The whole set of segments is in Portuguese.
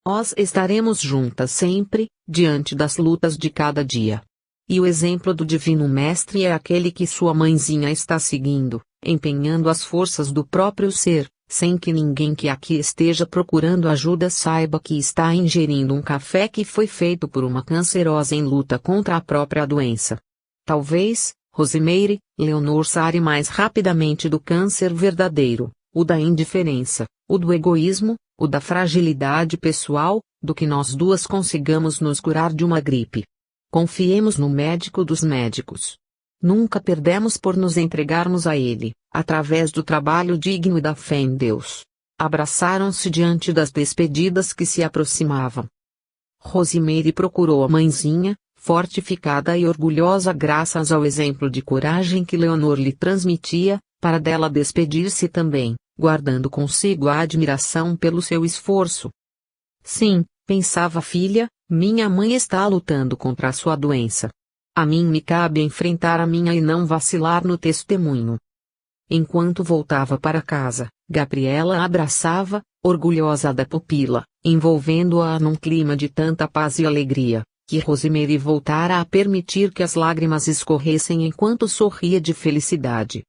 Nós estaremos juntas sempre, diante das lutas de cada dia. E o exemplo do Divino Mestre é aquele que sua mãezinha está seguindo, empenhando as forças do próprio ser, sem que ninguém que aqui esteja procurando ajuda saiba que está ingerindo um café que foi feito por uma cancerosa em luta contra a própria doença. Talvez, Rosemary, Leonor sare mais rapidamente do câncer verdadeiro, o da indiferença, o do egoísmo, o da fragilidade pessoal, do que nós duas consigamos nos curar de uma gripe. Confiemos no médico dos médicos. Nunca perdemos por nos entregarmos a ele, através do trabalho digno e da fé em Deus. Abraçaram-se diante das despedidas que se aproximavam. Rosemary procurou a mãezinha, fortificada e orgulhosa graças ao exemplo de coragem que Leonor lhe transmitia, para dela despedir-se também, guardando consigo a admiração pelo seu esforço. Sim, pensava a filha, minha mãe está lutando contra a sua doença. A mim me cabe enfrentar a minha e não vacilar no testemunho. Enquanto voltava para casa, Gabriela a abraçava, orgulhosa da pupila, envolvendo-a num clima de tanta paz e alegria, que Rosemary voltara a permitir que as lágrimas escorressem enquanto sorria de felicidade.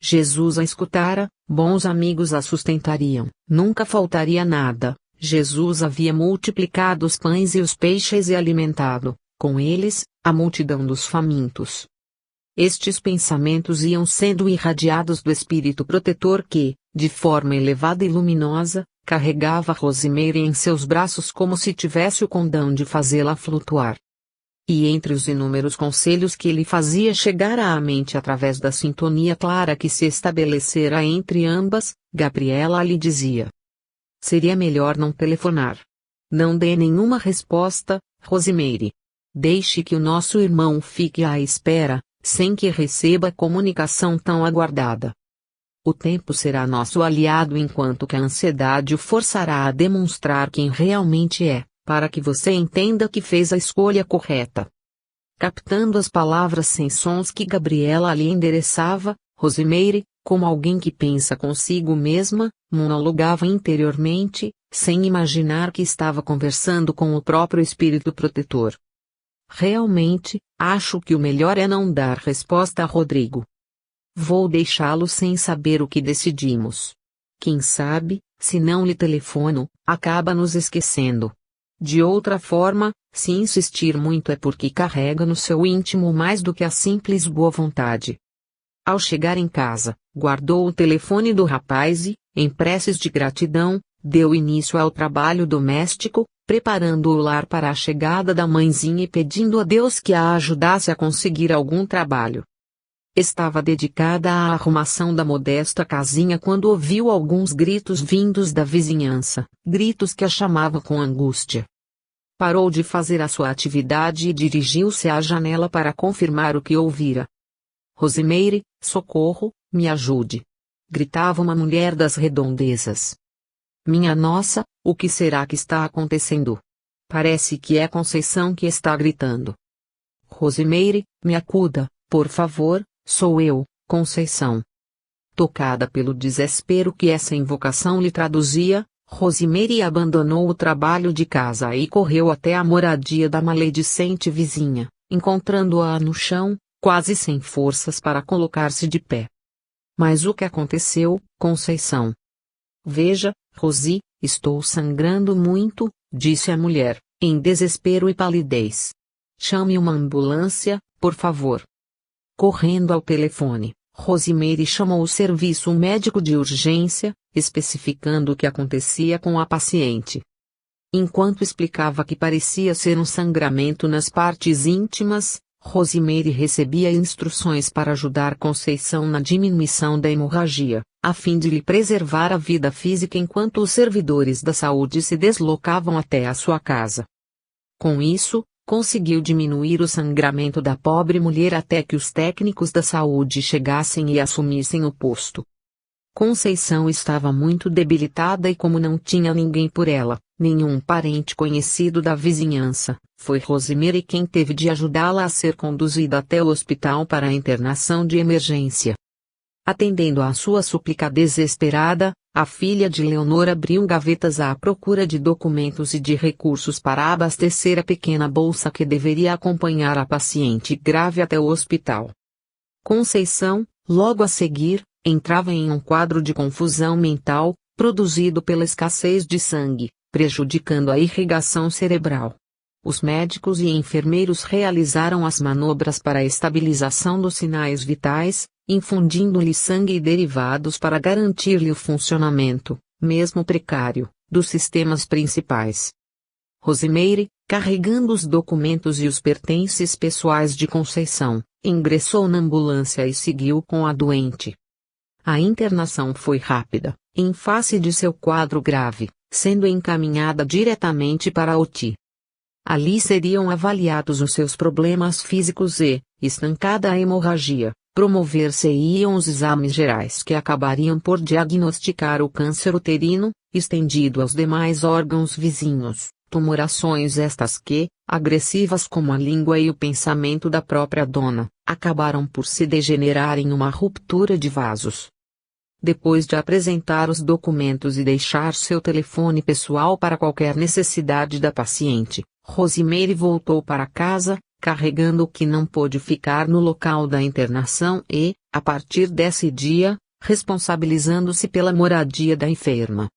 Jesus a escutara, bons amigos a sustentariam, nunca faltaria nada. Jesus havia multiplicado os pães e os peixes e alimentado, com eles, a multidão dos famintos. Estes pensamentos iam sendo irradiados do Espírito Protetor que, de forma elevada e luminosa, carregava Rosemary em seus braços como se tivesse o condão de fazê-la flutuar. E entre os inúmeros conselhos que lhe fazia chegar à mente através da sintonia clara que se estabelecera entre ambas, Gabriela lhe dizia: seria melhor não telefonar. Não dê nenhuma resposta, Rosemary. Deixe que o nosso irmão fique à espera, sem que receba comunicação tão aguardada. O tempo será nosso aliado enquanto que a ansiedade o forçará a demonstrar quem realmente é, para que você entenda que fez a escolha correta. Captando as palavras sem sons que Gabriela lhe endereçava, Rosemary, como alguém que pensa consigo mesma, monologava interiormente, sem imaginar que estava conversando com o próprio Espírito Protetor. Realmente, acho que o melhor é não dar resposta a Rodrigo. Vou deixá-lo sem saber o que decidimos. Quem sabe, se não lhe telefono, acaba nos esquecendo. De outra forma, se insistir muito é porque carrega no seu íntimo mais do que a simples boa vontade. Ao chegar em casa, guardou o telefone do rapaz e, em preces de gratidão, deu início ao trabalho doméstico, preparando o lar para a chegada da mãezinha e pedindo a Deus que a ajudasse a conseguir algum trabalho. Estava dedicada à arrumação da modesta casinha quando ouviu alguns gritos vindos da vizinhança, gritos que a chamavam com angústia. Parou de fazer a sua atividade e dirigiu-se à janela para confirmar o que ouvira. Rosemary, socorro, me ajude! Gritava uma mulher das redondezas. Minha nossa, o que será que está acontecendo? Parece que é Conceição que está gritando. Rosemary, me acuda, por favor, sou eu, Conceição. Tocada pelo desespero que essa invocação lhe traduzia, Rosemary abandonou o trabalho de casa e correu até a moradia da maledicente vizinha, encontrando-a no chão, quase sem forças para colocar-se de pé. Mas o que aconteceu, Conceição? Veja, Rosi, estou sangrando muito, disse a mulher, em desespero e palidez. Chame uma ambulância, por favor. Correndo ao telefone, Rosemary chamou o serviço médico de urgência, especificando o que acontecia com a paciente. Enquanto explicava que parecia ser um sangramento nas partes íntimas, Rosemary recebia instruções para ajudar Conceição na diminuição da hemorragia, a fim de lhe preservar a vida física enquanto os servidores da saúde se deslocavam até a sua casa. Com isso, conseguiu diminuir o sangramento da pobre mulher até que os técnicos da saúde chegassem e assumissem o posto. Conceição estava muito debilitada e como não tinha ninguém por ela, nenhum parente conhecido da vizinhança, foi Rosemary quem teve de ajudá-la a ser conduzida até o hospital para a internação de emergência. Atendendo à sua súplica desesperada, A filha de Leonor abriu gavetas à procura de documentos e de recursos para abastecer a pequena bolsa que deveria acompanhar a paciente grave até o hospital. Conceição, logo a seguir, entrava em um quadro de confusão mental, produzido pela escassez de sangue, prejudicando a irrigação cerebral. Os médicos e enfermeiros realizaram as manobras para a estabilização dos sinais vitais, infundindo-lhe sangue e derivados para garantir-lhe o funcionamento, mesmo precário, dos sistemas principais. Rosimeire, carregando os documentos e os pertences pessoais de Conceição, ingressou na ambulância e seguiu com a doente. A internação foi rápida, em face de seu quadro grave, sendo encaminhada diretamente para a UTI. Ali seriam avaliados os seus problemas físicos e, estancada a hemorragia, promover-se-iam os exames gerais que acabariam por diagnosticar o câncer uterino, estendido aos demais órgãos vizinhos, tumorações estas que, agressivas como a língua e o pensamento da própria dona, acabaram por se degenerar em uma ruptura de vasos. Depois de apresentar os documentos e deixar seu telefone pessoal para qualquer necessidade da paciente, Rosimeire voltou para casa, carregando o que não pôde ficar no local da internação e, a partir desse dia, responsabilizando-se pela moradia da enferma.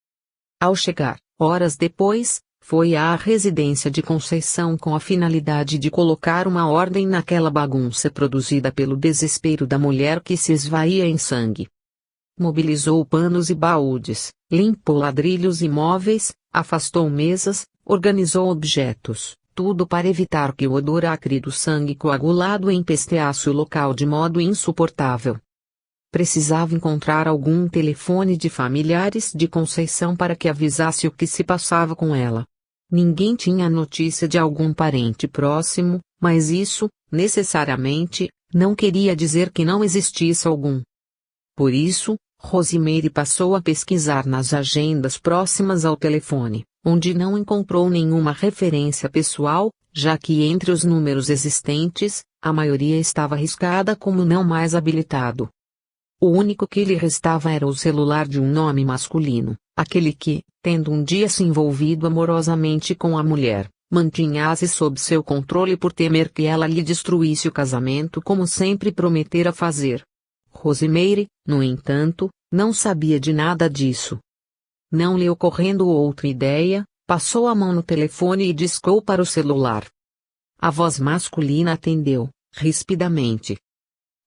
Ao chegar, horas depois, foi à residência de Conceição com a finalidade de colocar uma ordem naquela bagunça produzida pelo desespero da mulher que se esvaía em sangue. Mobilizou panos e baúdes, limpou ladrilhos e móveis, afastou mesas, organizou objetos, tudo para evitar que o odor acre do sangue coagulado empesteasse o local de modo insuportável. Precisava encontrar algum telefone de familiares de Conceição para que avisasse o que se passava com ela. Ninguém tinha notícia de algum parente próximo, mas isso, necessariamente, não queria dizer que não existisse algum. Por isso, Rosimeire passou a pesquisar nas agendas próximas ao telefone, onde não encontrou nenhuma referência pessoal, já que entre os números existentes, a maioria estava riscada como não mais habilitado. O único que lhe restava era o celular de um nome masculino, aquele que, tendo um dia se envolvido amorosamente com a mulher, mantinha-se sob seu controle por temer que ela lhe destruísse o casamento como sempre prometera fazer. Rosimeire, no entanto, não sabia de nada disso. Não lhe ocorrendo outra ideia, passou a mão no telefone e discou para o celular. A voz masculina atendeu, rispidamente.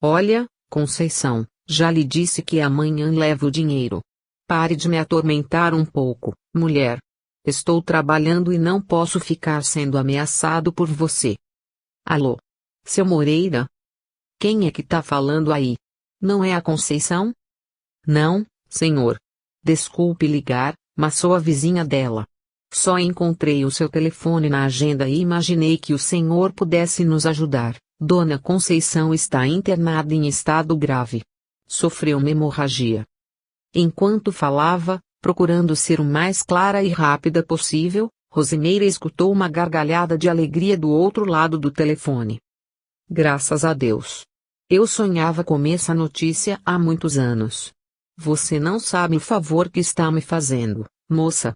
Olha, Conceição, já lhe disse que amanhã levo o dinheiro. Pare de me atormentar um pouco, mulher. Estou trabalhando e não posso ficar sendo ameaçado por você. Alô? Seu Moreira? Quem é que tá falando aí? Não é a Conceição? Não, senhor. Desculpe ligar, mas sou a vizinha dela. Só encontrei o seu telefone na agenda e imaginei que o senhor pudesse nos ajudar. Dona Conceição está internada em estado grave. Sofreu uma hemorragia. Enquanto falava, procurando ser o mais clara e rápida possível, Rosimeire escutou uma gargalhada de alegria do outro lado do telefone. Graças a Deus. Eu sonhava com essa notícia há muitos anos. Você não sabe o favor que está me fazendo, moça.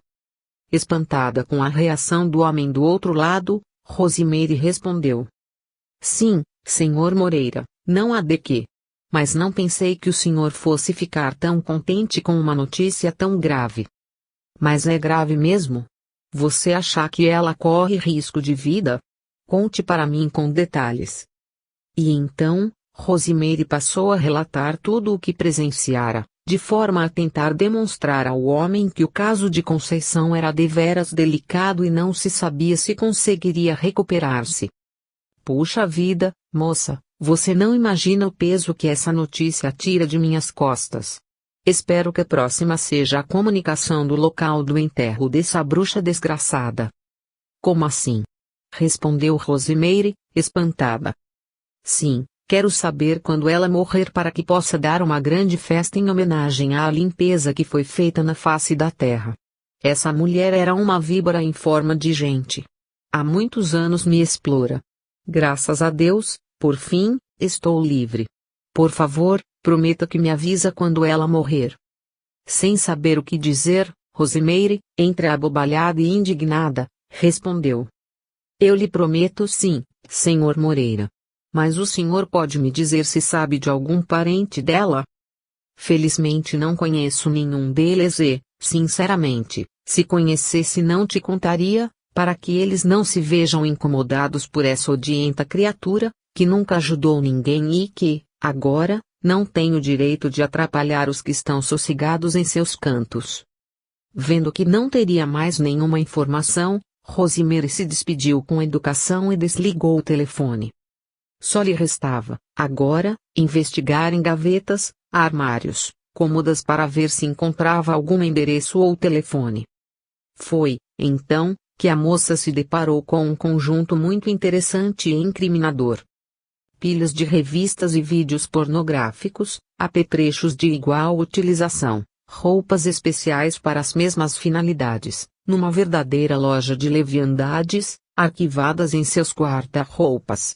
Espantada com a reação do homem do outro lado, Rosimeire respondeu. Sim, senhor Moreira, não há de quê. Mas não pensei que o senhor fosse ficar tão contente com uma notícia tão grave. Mas é grave mesmo? Você acha que ela corre risco de vida? Conte para mim com detalhes. E então, Rosimeire passou a relatar tudo o que presenciara, de forma a tentar demonstrar ao homem que o caso de Conceição era deveras delicado e não se sabia se conseguiria recuperar-se. Puxa vida, moça, você não imagina o peso que essa notícia tira de minhas costas. Espero que a próxima seja a comunicação do local do enterro dessa bruxa desgraçada. Como assim? Respondeu Rosimeire, espantada. Sim, quero saber quando ela morrer para que possa dar uma grande festa em homenagem à limpeza que foi feita na face da terra. Essa mulher era uma víbora em forma de gente. Há muitos anos me explora. Graças a Deus, por fim, estou livre. Por favor, prometa que me avisa quando ela morrer. sem saber o que dizer, Rosemary, entre abobalhada e indignada, respondeu: Eu lhe prometo sim, senhor Moreira. Mas o senhor pode me dizer se sabe de algum parente dela? Felizmente não conheço nenhum deles e, sinceramente, se conhecesse não te contaria, para que eles não se vejam incomodados por essa odienta criatura, que nunca ajudou ninguém e que, agora, não tem o direito de atrapalhar os que estão sossegados em seus cantos. Vendo que não teria mais nenhuma informação, Rosemary se despediu com educação e desligou o telefone. Só lhe restava, agora, investigar em gavetas, armários, cômodas para ver se encontrava algum endereço ou telefone. Foi, então, que a moça se deparou com um conjunto muito interessante e incriminador. Pilhas de revistas e vídeos pornográficos, apetrechos de igual utilização, roupas especiais para as mesmas finalidades, numa verdadeira loja de leviandades, arquivadas em seus guarda-roupas.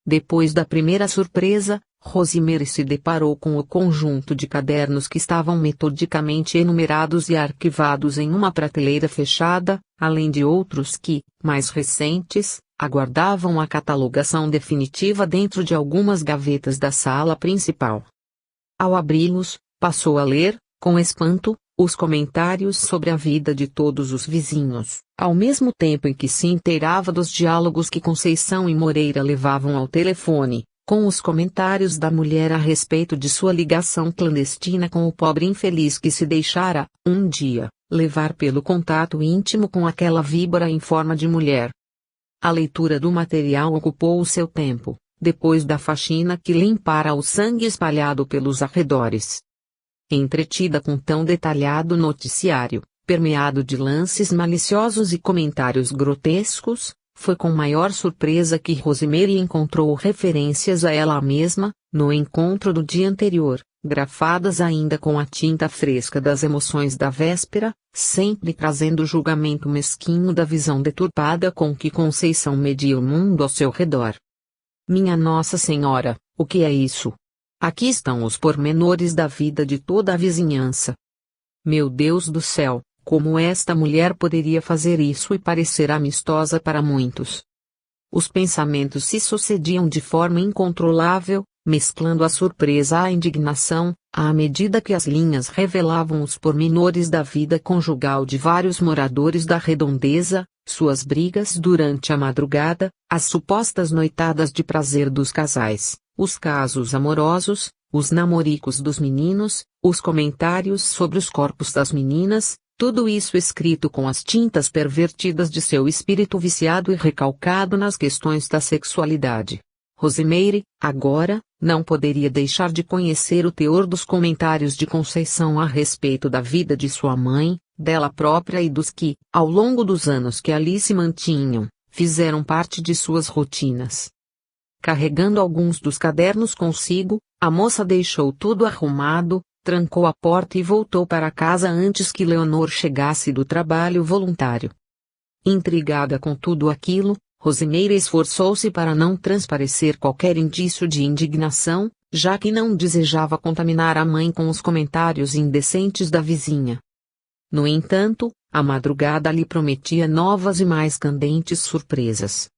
Depois da primeira surpresa, Rosemary se deparou com o conjunto de cadernos que estavam metodicamente enumerados e arquivados em uma prateleira fechada, além de outros que, mais recentes, aguardavam a catalogação definitiva dentro de algumas gavetas da sala principal. Ao abri-los, passou a ler, com espanto, os comentários sobre a vida de todos os vizinhos, ao mesmo tempo em que se inteirava dos diálogos que Conceição e Moreira levavam ao telefone, com os comentários da mulher a respeito de sua ligação clandestina com o pobre infeliz que se deixara, um dia, levar pelo contato íntimo com aquela víbora em forma de mulher. A leitura do material ocupou o seu tempo, depois da faxina que limpara o sangue espalhado pelos arredores. Entretida com tão detalhado noticiário, permeado de lances maliciosos e comentários grotescos, foi com maior surpresa que Rosemary encontrou referências a ela mesma, no encontro do dia anterior, grafadas ainda com a tinta fresca das emoções da véspera, sempre trazendo o julgamento mesquinho da visão deturpada com que Conceição media o mundo ao seu redor. Minha Nossa Senhora, o que é isso? Aqui estão os pormenores da vida de toda a vizinhança. Meu Deus do céu, como esta mulher poderia fazer isso e parecer amistosa para muitos? Os pensamentos se sucediam de forma incontrolável, mesclando a surpresa à indignação, à medida que as linhas revelavam os pormenores da vida conjugal de vários moradores da redondeza, suas brigas durante a madrugada, as supostas noitadas de prazer dos casais, os casos amorosos, os namoricos dos meninos, os comentários sobre os corpos das meninas, tudo isso escrito com as tintas pervertidas de seu espírito viciado e recalcado nas questões da sexualidade. Rosemary, agora, não poderia deixar de conhecer o teor dos comentários de Conceição a respeito da vida de sua mãe, dela própria e dos que, ao longo dos anos que ali se mantinham, fizeram parte de suas rotinas. Carregando alguns dos cadernos consigo, a moça deixou tudo arrumado, trancou a porta e voltou para casa antes que Leonor chegasse do trabalho voluntário. Intrigada com tudo aquilo, Rosemary esforçou-se para não transparecer qualquer indício de indignação, já que não desejava contaminar a mãe com os comentários indecentes da vizinha. No entanto, a madrugada lhe prometia novas e mais candentes surpresas.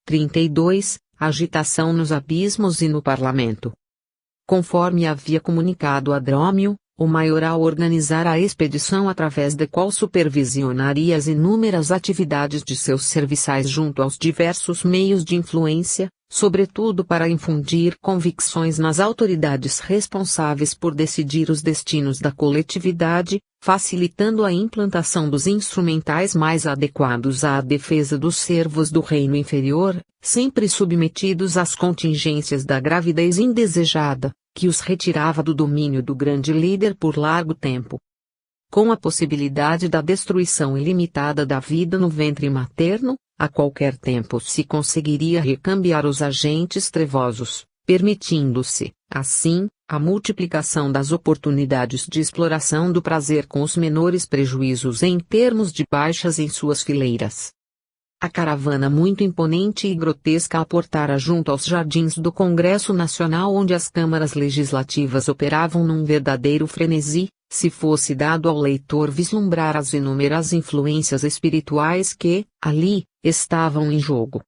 32. Agitação nos abismos e no parlamento. Conforme havia comunicado a Drômio, o maioral organizara a expedição através da qual supervisionaria as inúmeras atividades de seus serviçais junto aos diversos meios de influência, sobretudo para infundir convicções nas autoridades responsáveis por decidir os destinos da coletividade, facilitando a implantação dos instrumentais mais adequados à defesa dos servos do reino inferior, sempre submetidos às contingências da gravidez indesejada, que os retirava do domínio do grande líder por largo tempo. Com a possibilidade da destruição ilimitada da vida no ventre materno, a qualquer tempo se conseguiria recambiar os agentes trevosos, permitindo-se, assim, a multiplicação das oportunidades de exploração do prazer com os menores prejuízos em termos de baixas em suas fileiras. A caravana muito imponente e grotesca aportara junto aos jardins do Congresso Nacional onde as câmaras legislativas operavam num verdadeiro frenesi, se fosse dado ao leitor vislumbrar as inúmeras influências espirituais que, ali, estavam em jogo.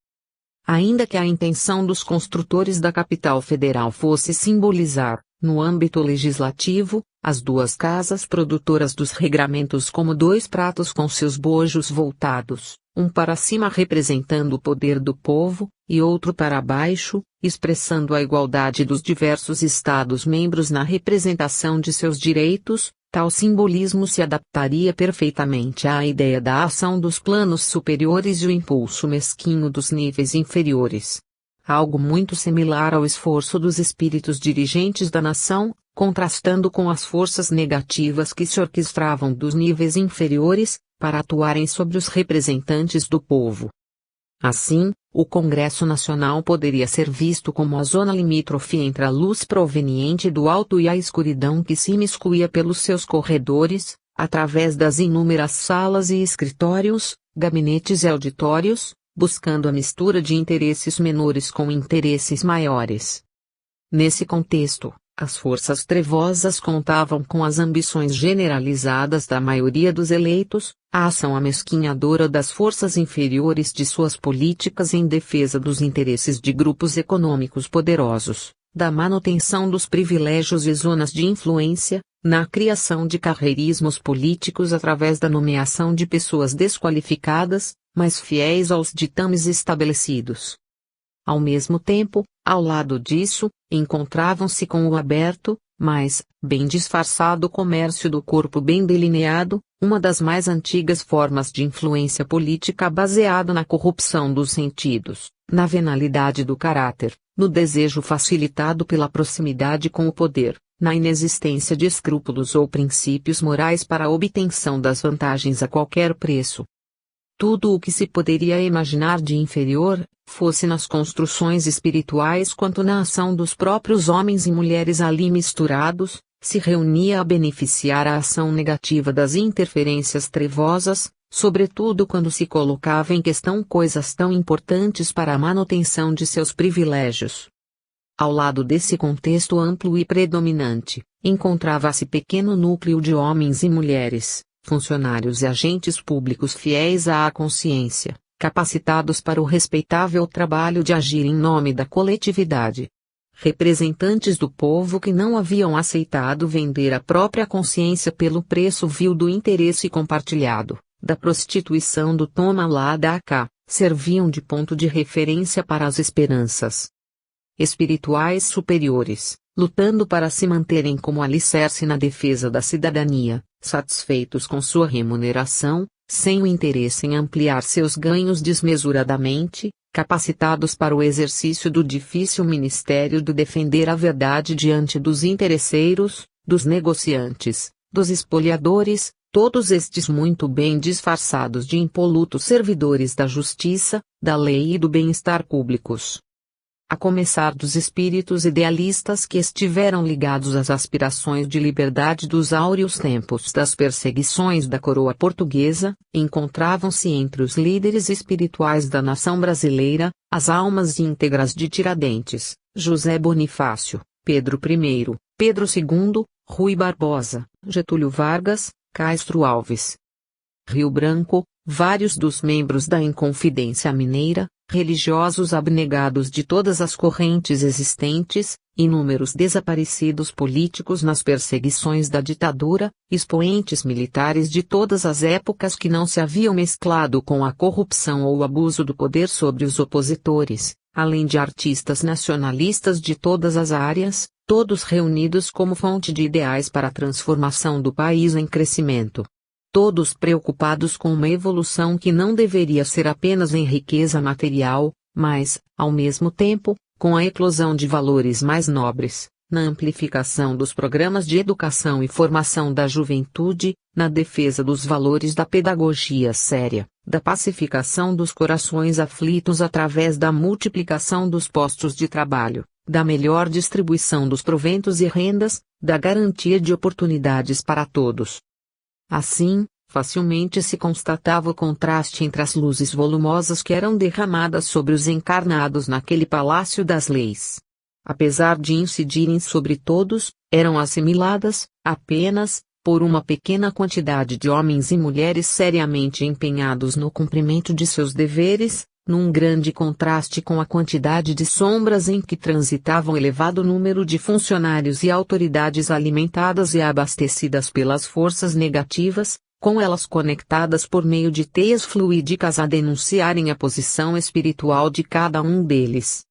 Ainda que a intenção dos construtores da capital federal fosse simbolizar, no âmbito legislativo, as duas casas produtoras dos regramentos como dois pratos com seus bojos voltados, um para cima representando o poder do povo, e outro para baixo, expressando a igualdade dos diversos Estados-membros na representação de seus direitos, tal simbolismo se adaptaria perfeitamente à ideia da ação dos planos superiores e o impulso mesquinho dos níveis inferiores. Algo muito similar ao esforço dos espíritos dirigentes da nação, contrastando com as forças negativas que se orquestravam dos níveis inferiores, para atuarem sobre os representantes do povo. Assim, o Congresso Nacional poderia ser visto como a zona limítrofe entre a luz proveniente do alto e a escuridão que se imiscuía pelos seus corredores, através das inúmeras salas e escritórios, gabinetes e auditórios, buscando a mistura de interesses menores com interesses maiores. Nesse contexto, as forças trevosas contavam com as ambições generalizadas da maioria dos eleitos, a ação amesquinhadora das forças inferiores de suas políticas em defesa dos interesses de grupos econômicos poderosos, da manutenção dos privilégios e zonas de influência, na criação de carreirismos políticos através da nomeação de pessoas desqualificadas, mas fiéis aos ditames estabelecidos. Ao mesmo tempo, ao lado disso, encontravam-se com o aberto, mas, bem disfarçado comércio do corpo bem delineado, uma das mais antigas formas de influência política baseado na corrupção dos sentidos, na venalidade do caráter, no desejo facilitado pela proximidade com o poder, na inexistência de escrúpulos ou princípios morais para a obtenção das vantagens a qualquer preço. Tudo o que se poderia imaginar de inferior, fosse nas construções espirituais quanto na ação dos próprios homens e mulheres ali misturados, se reunia a beneficiar a ação negativa das interferências trevosas, sobretudo quando se colocava em questão coisas tão importantes para a manutenção de seus privilégios. Ao lado desse contexto amplo e predominante, encontrava-se pequeno núcleo de homens e mulheres, funcionários e agentes públicos fiéis à consciência, capacitados para o respeitável trabalho de agir em nome da coletividade. Representantes do povo que não haviam aceitado vender a própria consciência pelo preço vil do interesse compartilhado, da prostituição do toma lá dá cá, serviam de ponto de referência para as esperanças espirituais superiores, lutando para se manterem como alicerce na defesa da cidadania, satisfeitos com sua remuneração, sem o interesse em ampliar seus ganhos desmesuradamente, capacitados para o exercício do difícil ministério de defender a verdade diante dos interesseiros, dos negociantes, dos espoliadores, todos estes muito bem disfarçados de impolutos servidores da justiça, da lei e do bem-estar públicos. A começar dos espíritos idealistas que estiveram ligados às aspirações de liberdade dos áureos tempos das perseguições da coroa portuguesa, encontravam-se entre os líderes espirituais da nação brasileira, as almas íntegras de Tiradentes, José Bonifácio, Pedro I, Pedro II, Rui Barbosa, Getúlio Vargas, Castro Alves. Rio Branco, vários dos membros da Inconfidência Mineira, religiosos abnegados de todas as correntes existentes, inúmeros desaparecidos políticos nas perseguições da ditadura, expoentes militares de todas as épocas que não se haviam mesclado com a corrupção ou o abuso do poder sobre os opositores, além de artistas nacionalistas de todas as áreas, todos reunidos como fonte de ideais para a transformação do país em crescimento. Todos preocupados com uma evolução que não deveria ser apenas em riqueza material, mas, ao mesmo tempo, com a eclosão de valores mais nobres, na amplificação dos programas de educação e formação da juventude, na defesa dos valores da pedagogia séria, da pacificação dos corações aflitos através da multiplicação dos postos de trabalho, da melhor distribuição dos proventos e rendas, da garantia de oportunidades para todos. Assim, facilmente se constatava o contraste entre as luzes volumosas que eram derramadas sobre os encarnados naquele palácio das leis. Apesar de incidirem sobre todos, eram assimiladas, apenas, por uma pequena quantidade de homens e mulheres seriamente empenhados no cumprimento de seus deveres, num grande contraste com a quantidade de sombras em que transitavam elevado número de funcionários e autoridades alimentadas e abastecidas pelas forças negativas, com elas conectadas por meio de teias fluídicas a denunciarem a posição espiritual de cada um deles.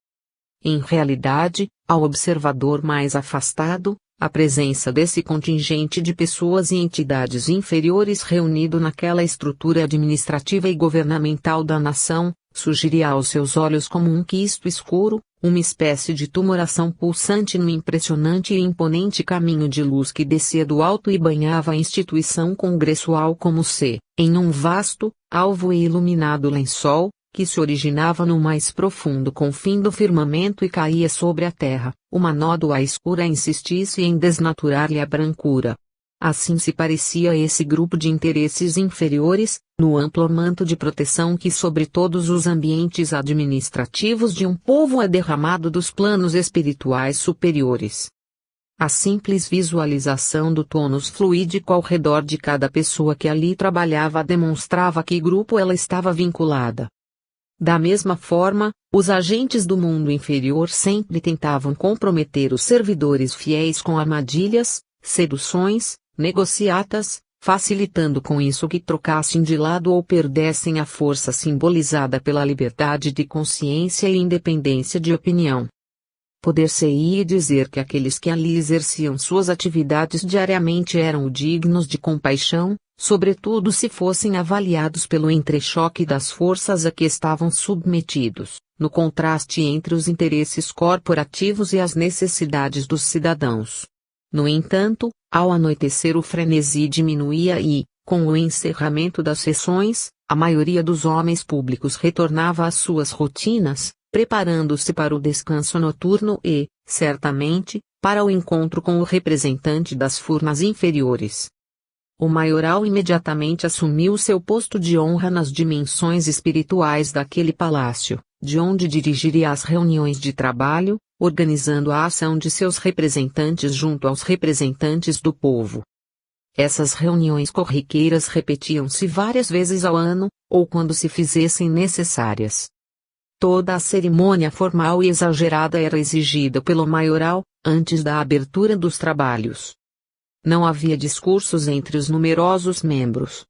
Em realidade, ao observador mais afastado, a presença desse contingente de pessoas e entidades inferiores reunido naquela estrutura administrativa e governamental da nação, surgiria aos seus olhos como um quisto escuro, uma espécie de tumoração pulsante no impressionante e imponente caminho de luz que descia do alto e banhava a instituição congressual como se, em um vasto, alvo e iluminado lençol, que se originava no mais profundo confim do firmamento e caía sobre a terra, uma nódoa escura insistisse em desnaturar-lhe a brancura. Assim se parecia esse grupo de interesses inferiores, no amplo manto de proteção que sobre todos os ambientes administrativos de um povo é derramado dos planos espirituais superiores. A simples visualização do tônus fluídico ao redor de cada pessoa que ali trabalhava demonstrava a que grupo ela estava vinculada. Da mesma forma, os agentes do mundo inferior sempre tentavam comprometer os servidores fiéis com armadilhas, seduções, negociatas, facilitando com isso que trocassem de lado ou perdessem a força simbolizada pela liberdade de consciência e independência de opinião. Poder-se-ia dizer que aqueles que ali exerciam suas atividades diariamente eram dignos de compaixão, sobretudo se fossem avaliados pelo entrechoque das forças a que estavam submetidos, no contraste entre os interesses corporativos e as necessidades dos cidadãos. No entanto, ao anoitecer o frenesi diminuía e, com o encerramento das sessões, a maioria dos homens públicos retornava às suas rotinas, preparando-se para o descanso noturno e, certamente, para o encontro com o representante das furnas inferiores. O maioral imediatamente assumiu seu posto de honra nas dimensões espirituais daquele palácio, de onde dirigiria as reuniões de trabalho, organizando a ação de seus representantes junto aos representantes do povo. Essas reuniões corriqueiras repetiam-se várias vezes ao ano, ou quando se fizessem necessárias. Toda a cerimônia formal e exagerada era exigida pelo maioral, antes da abertura dos trabalhos. Não havia discursos entre os numerosos membros.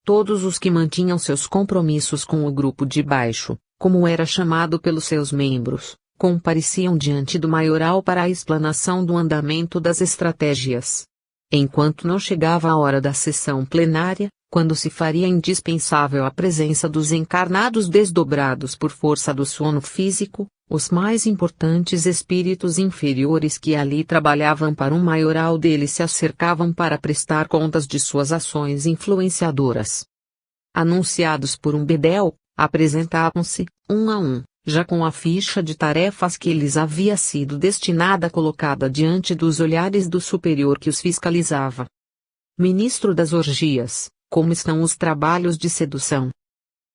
Todos os que mantinham seus compromissos com o grupo de baixo, como era chamado pelos seus membros, compareciam diante do maioral para a explanação do andamento das estratégias. Enquanto não chegava a hora da sessão plenária, quando se faria indispensável a presença dos encarnados desdobrados por força do sono físico, os mais importantes espíritos inferiores que ali trabalhavam para um maioral deles se acercavam para prestar contas de suas ações influenciadoras. Anunciados por um bedel, apresentavam-se, um a um, já com a ficha de tarefas que lhes havia sido destinada colocada diante dos olhares do superior que os fiscalizava. Ministro das orgias, como estão os trabalhos de sedução?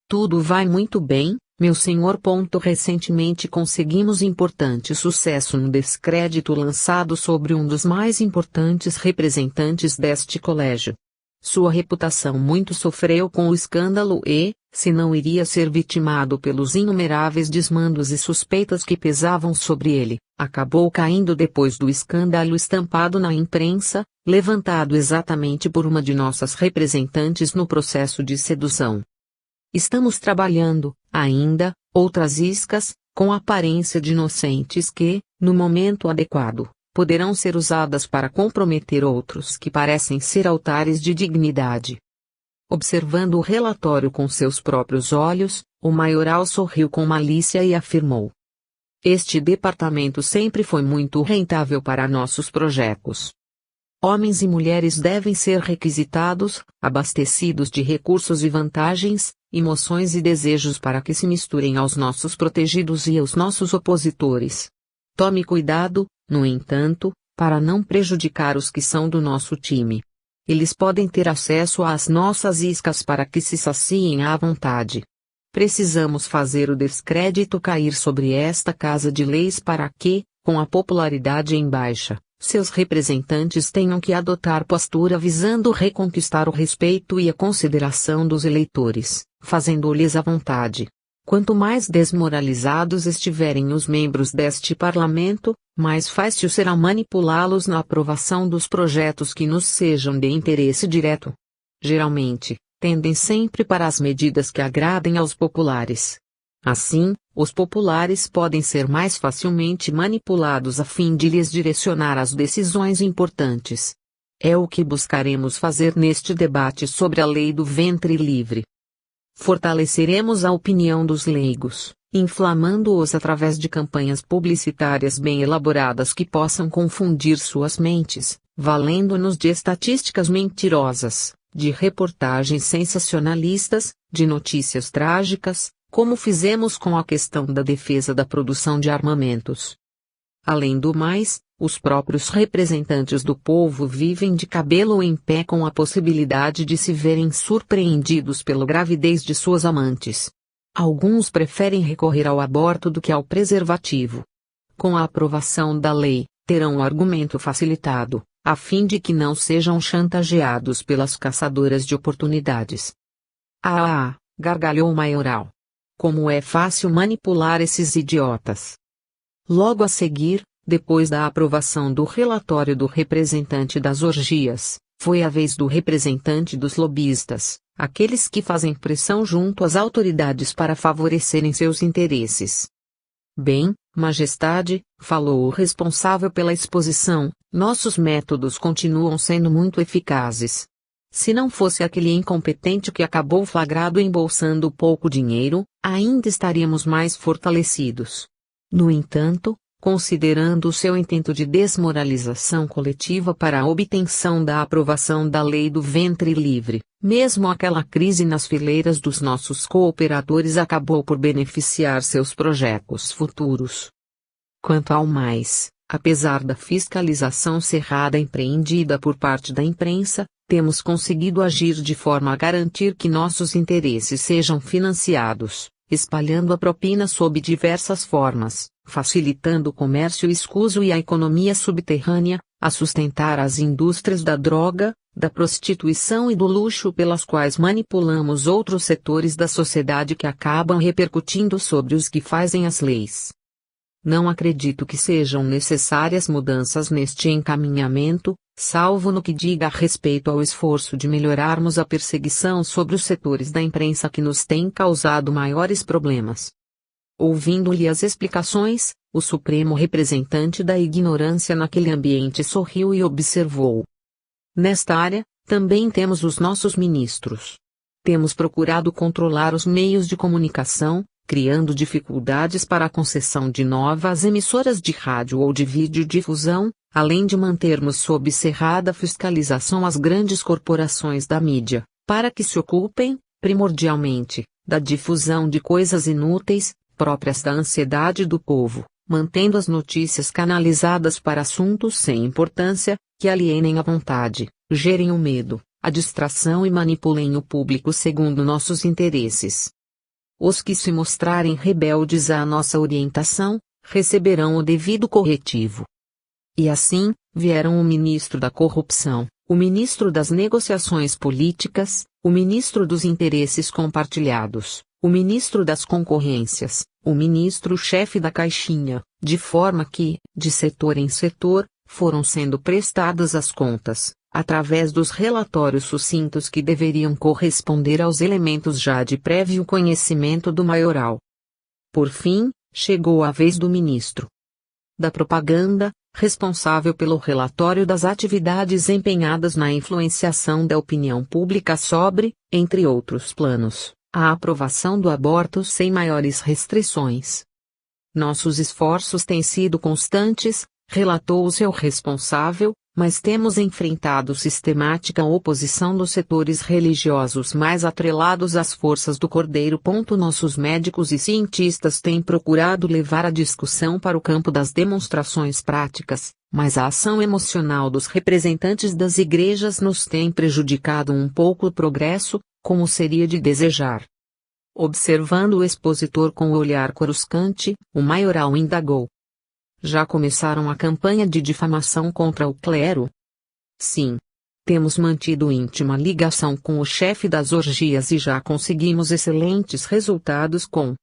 Tudo vai muito bem, meu senhor. Recentemente conseguimos importante sucesso no descrédito lançado sobre um dos mais importantes representantes deste colégio. Sua reputação muito sofreu com o escândalo e, se não iria ser vitimado pelos inumeráveis desmandos e suspeitas que pesavam sobre ele, acabou caindo depois do escândalo estampado na imprensa, levantado exatamente por uma de nossas representantes no processo de sedução. Estamos trabalhando, ainda, outras iscas, com aparência de inocentes que, no momento adequado, poderão ser usadas para comprometer outros que parecem ser altares de dignidade. Observando o relatório com seus próprios olhos, o maioral sorriu com malícia e afirmou: este departamento sempre foi muito rentável para nossos projetos. Homens e mulheres devem ser requisitados, abastecidos de recursos e vantagens, emoções e desejos para que se misturem aos nossos protegidos e aos nossos opositores. Tome cuidado, no entanto, para não prejudicar os que são do nosso time. Eles podem ter acesso às nossas iscas para que se saciem à vontade. Precisamos fazer o descrédito cair sobre esta casa de leis para que, com a popularidade em baixa, seus representantes tenham que adotar postura visando reconquistar o respeito e a consideração dos eleitores, fazendo-lhes a vontade. Quanto mais desmoralizados estiverem os membros deste parlamento, mais fácil será manipulá-los na aprovação dos projetos que nos sejam de interesse direto. Geralmente, tendem sempre para as medidas que agradem aos populares. Assim, os populares podem ser mais facilmente manipulados a fim de lhes direcionar as decisões importantes. É o que buscaremos fazer neste debate sobre a lei do ventre livre. Fortaleceremos a opinião dos leigos, inflamando-os através de campanhas publicitárias bem elaboradas que possam confundir suas mentes, valendo-nos de estatísticas mentirosas, de reportagens sensacionalistas, de notícias trágicas, como fizemos com a questão da defesa da produção de armamentos. Além do mais, os próprios representantes do povo vivem de cabelo em pé com a possibilidade de se verem surpreendidos pela gravidez de suas amantes. Alguns preferem recorrer ao aborto do que ao preservativo. Com a aprovação da lei, terão o argumento facilitado, a fim de que não sejam chantageados pelas caçadoras de oportunidades. Gargalhou o maioral. Como é fácil manipular esses idiotas. Logo a seguir, depois da aprovação do relatório do representante das orgias, foi a vez do representante dos lobistas, aqueles que fazem pressão junto às autoridades para favorecerem seus interesses. Bem, Majestade, falou o responsável pela exposição, nossos métodos continuam sendo muito eficazes. Se não fosse aquele incompetente que acabou flagrado embolsando pouco dinheiro, ainda estaríamos mais fortalecidos. No entanto, considerando o seu intento de desmoralização coletiva para a obtenção da aprovação da lei do ventre livre, mesmo aquela crise nas fileiras dos nossos cooperadores acabou por beneficiar seus projetos futuros. Quanto ao mais, apesar da fiscalização cerrada empreendida por parte da imprensa, temos conseguido agir de forma a garantir que nossos interesses sejam financiados, espalhando a propina sob diversas formas, facilitando o comércio escuso e a economia subterrânea, a sustentar as indústrias da droga, da prostituição e do luxo pelas quais manipulamos outros setores da sociedade que acabam repercutindo sobre os que fazem as leis. Não acredito que sejam necessárias mudanças neste encaminhamento, salvo no que diga a respeito ao esforço de melhorarmos a perseguição sobre os setores da imprensa que nos têm causado maiores problemas. Ouvindo-lhe as explicações, o supremo representante da ignorância naquele ambiente sorriu e observou. Nesta área, também temos os nossos ministros. Temos procurado controlar os meios de comunicação, criando dificuldades para a concessão de novas emissoras de rádio ou de videodifusão, além de mantermos sob cerrada fiscalização as grandes corporações da mídia, para que se ocupem, primordialmente, da difusão de coisas inúteis, próprias da ansiedade do povo, mantendo as notícias canalizadas para assuntos sem importância, que alienem a vontade, gerem o medo, a distração e manipulem o público segundo nossos interesses. Os que se mostrarem rebeldes à nossa orientação, receberão o devido corretivo. E assim, vieram o ministro da corrupção, o ministro das negociações políticas, o ministro dos interesses compartilhados, o ministro das concorrências, o ministro-chefe da caixinha, de forma que, de setor em setor, foram sendo prestadas as contas, através dos relatórios sucintos que deveriam corresponder aos elementos já de prévio conhecimento do maioral. Por fim, chegou a vez do ministro da propaganda, responsável pelo relatório das atividades empenhadas na influenciação da opinião pública sobre, entre outros planos, a aprovação do aborto sem maiores restrições. Nossos esforços têm sido constantes, relatou o seu responsável, mas temos enfrentado sistemática oposição dos setores religiosos mais atrelados às forças do Cordeiro. Nossos médicos e cientistas têm procurado levar a discussão para o campo das demonstrações práticas, mas a ação emocional dos representantes das igrejas nos tem prejudicado um pouco o progresso, como seria de desejar. Observando o expositor com o olhar coruscante, o maioral indagou. Já começaram a campanha de difamação contra o clero? Sim. Temos mantido íntima ligação com o chefe das orgias e já conseguimos excelentes resultados com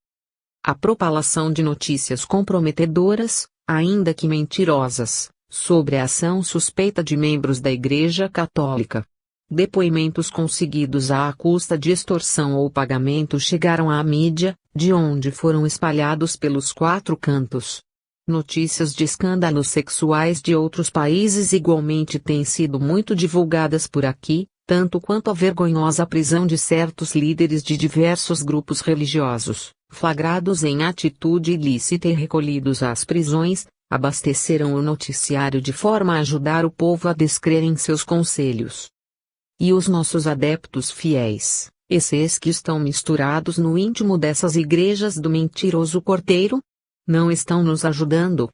a propalação de notícias comprometedoras, ainda que mentirosas, sobre a ação suspeita de membros da Igreja Católica. Depoimentos conseguidos à custa de extorsão ou pagamento chegaram à mídia, de onde foram espalhados pelos 4 cantos. Notícias de escândalos sexuais de outros países igualmente têm sido muito divulgadas por aqui, tanto quanto a vergonhosa prisão de certos líderes de diversos grupos religiosos, flagrados em atitude ilícita e recolhidos às prisões, abasteceram o noticiário de forma a ajudar o povo a descrer em seus conselhos. E os nossos adeptos fiéis, esses que estão misturados no íntimo dessas igrejas do mentiroso Cordeiro? Não estão nos ajudando?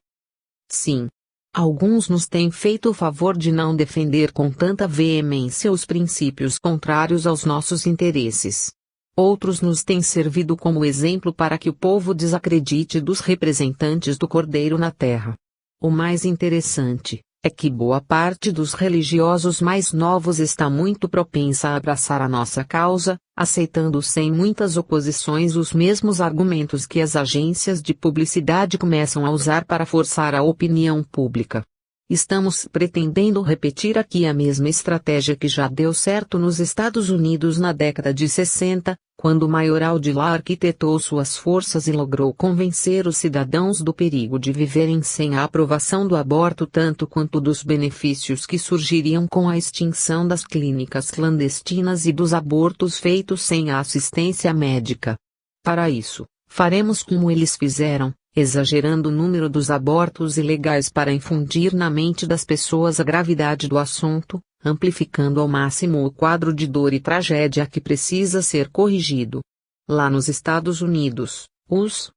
Sim. Alguns nos têm feito o favor de não defender com tanta veemência os princípios contrários aos nossos interesses. Outros nos têm servido como exemplo para que o povo desacredite dos representantes do Cordeiro na terra. O mais interessante é que boa parte dos religiosos mais novos está muito propensa a abraçar a nossa causa, aceitando sem muitas oposições os mesmos argumentos que as agências de publicidade começam a usar para forçar a opinião pública. Estamos pretendendo repetir aqui a mesma estratégia que já deu certo nos Estados Unidos na década de 60, quando o maioral de lá arquitetou suas forças e logrou convencer os cidadãos do perigo de viverem sem a aprovação do aborto tanto quanto dos benefícios que surgiriam com a extinção das clínicas clandestinas e dos abortos feitos sem a assistência médica. Para isso, faremos como eles fizeram, exagerando o número dos abortos ilegais para infundir na mente das pessoas a gravidade do assunto, amplificando ao máximo o quadro de dor e tragédia que precisa ser corrigido. Lá nos Estados Unidos, os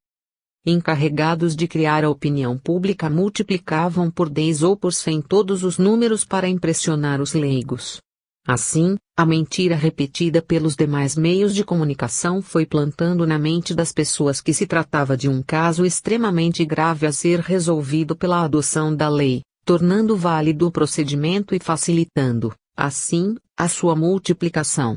encarregados de criar a opinião pública multiplicavam por 10 ou por 100 todos os números para impressionar os leigos. Assim, a mentira repetida pelos demais meios de comunicação foi plantando na mente das pessoas que se tratava de um caso extremamente grave a ser resolvido pela adoção da lei, tornando válido o procedimento e facilitando, assim, a sua multiplicação.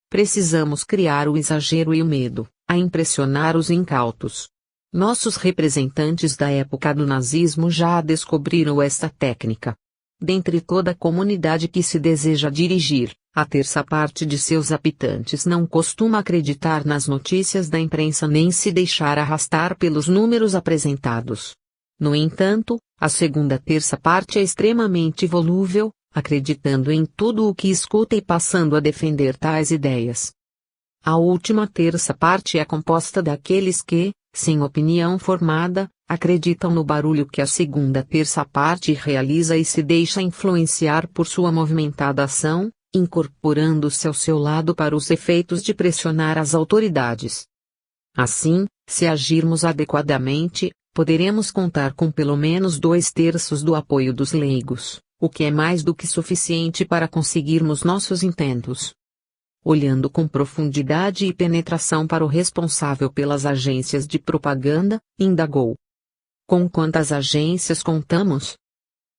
Precisamos criar o exagero e o medo, a impressionar os incautos. Nossos representantes da época do nazismo já descobriram esta técnica. Dentre toda a comunidade que se deseja dirigir, a terça parte de seus habitantes não costuma acreditar nas notícias da imprensa nem se deixar arrastar pelos números apresentados. No entanto, a segunda terça parte é extremamente volúvel, acreditando em tudo o que escuta e passando a defender tais ideias. A última terça parte é composta daqueles que, sem opinião formada, acreditam no barulho que a segunda terça parte realiza e se deixa influenciar por sua movimentada ação, incorporando-se ao seu lado para os efeitos de pressionar as autoridades. Assim, se agirmos adequadamente, poderemos contar com pelo menos 2/3 do apoio dos leigos, o que é mais do que suficiente para conseguirmos nossos intentos. Olhando com profundidade e penetração para o responsável pelas agências de propaganda, indagou. Com quantas agências contamos?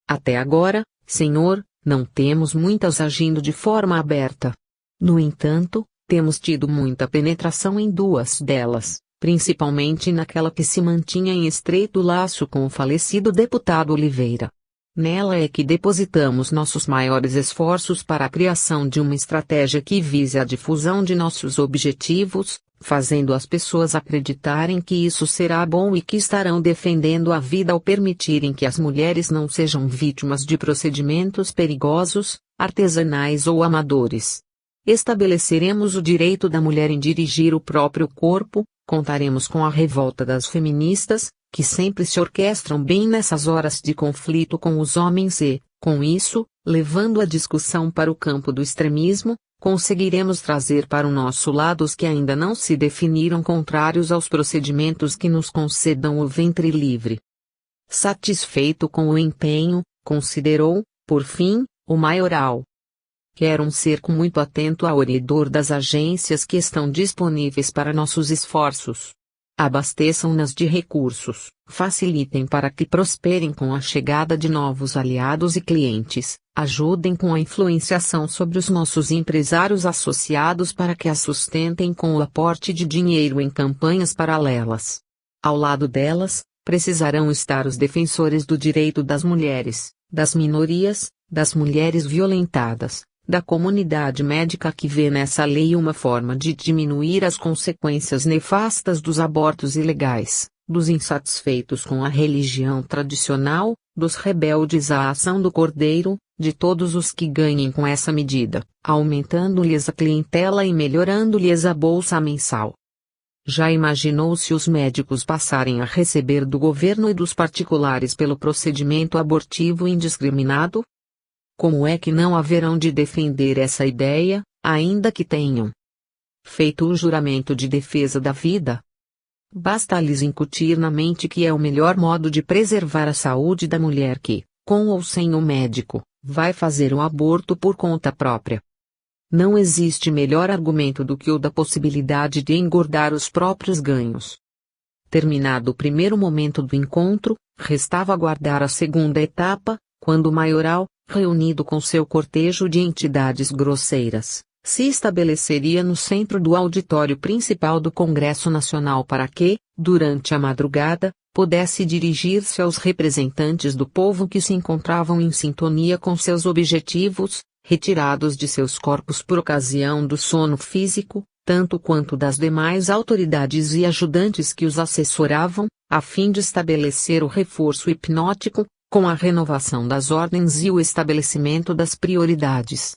Até agora, senhor, não temos muitas agindo de forma aberta. No entanto, temos tido muita penetração em 2 delas, principalmente naquela que se mantinha em estreito laço com o falecido deputado Oliveira. Nela é que depositamos nossos maiores esforços para a criação de uma estratégia que vise a difusão de nossos objetivos, fazendo as pessoas acreditarem que isso será bom e que estarão defendendo a vida ao permitirem que as mulheres não sejam vítimas de procedimentos perigosos, artesanais ou amadores. Estabeleceremos o direito da mulher em dirigir o próprio corpo, contaremos com a revolta das feministas, que sempre se orquestram bem nessas horas de conflito com os homens e, com isso, levando a discussão para o campo do extremismo, conseguiremos trazer para o nosso lado os que ainda não se definiram contrários aos procedimentos que nos concedam o ventre livre. Satisfeito com o empenho, considerou, por fim, o maioral. Quero um cerco muito atento ao orador das agências que estão disponíveis para nossos esforços. Abasteçam-nas de recursos, facilitem para que prosperem com a chegada de novos aliados e clientes, ajudem com a influenciação sobre os nossos empresários associados para que as sustentem com o aporte de dinheiro em campanhas paralelas. Ao lado delas, precisarão estar os defensores do direito das mulheres, das minorias, das mulheres violentadas, da comunidade médica que vê nessa lei uma forma de diminuir as consequências nefastas dos abortos ilegais, dos insatisfeitos com a religião tradicional, dos rebeldes à ação do Cordeiro, de todos os que ganhem com essa medida, aumentando-lhes a clientela e melhorando-lhes a bolsa mensal. Já imaginou se os médicos passarem a receber do governo e dos particulares pelo procedimento abortivo indiscriminado? Como é que não haverão de defender essa ideia, ainda que tenham feito o juramento de defesa da vida? Basta-lhes incutir na mente que é o melhor modo de preservar a saúde da mulher que, com ou sem o médico, vai fazer o aborto por conta própria. Não existe melhor argumento do que o da possibilidade de engordar os próprios ganhos. Terminado o primeiro momento do encontro, restava aguardar a segunda etapa, quando o maioral, reunido com seu cortejo de entidades grosseiras, se estabeleceria no centro do auditório principal do Congresso Nacional para que, durante a madrugada, pudesse dirigir-se aos representantes do povo que se encontravam em sintonia com seus objetivos, retirados de seus corpos por ocasião do sono físico, tanto quanto das demais autoridades e ajudantes que os assessoravam, a fim de estabelecer o reforço hipnótico, com a renovação das ordens e o estabelecimento das prioridades.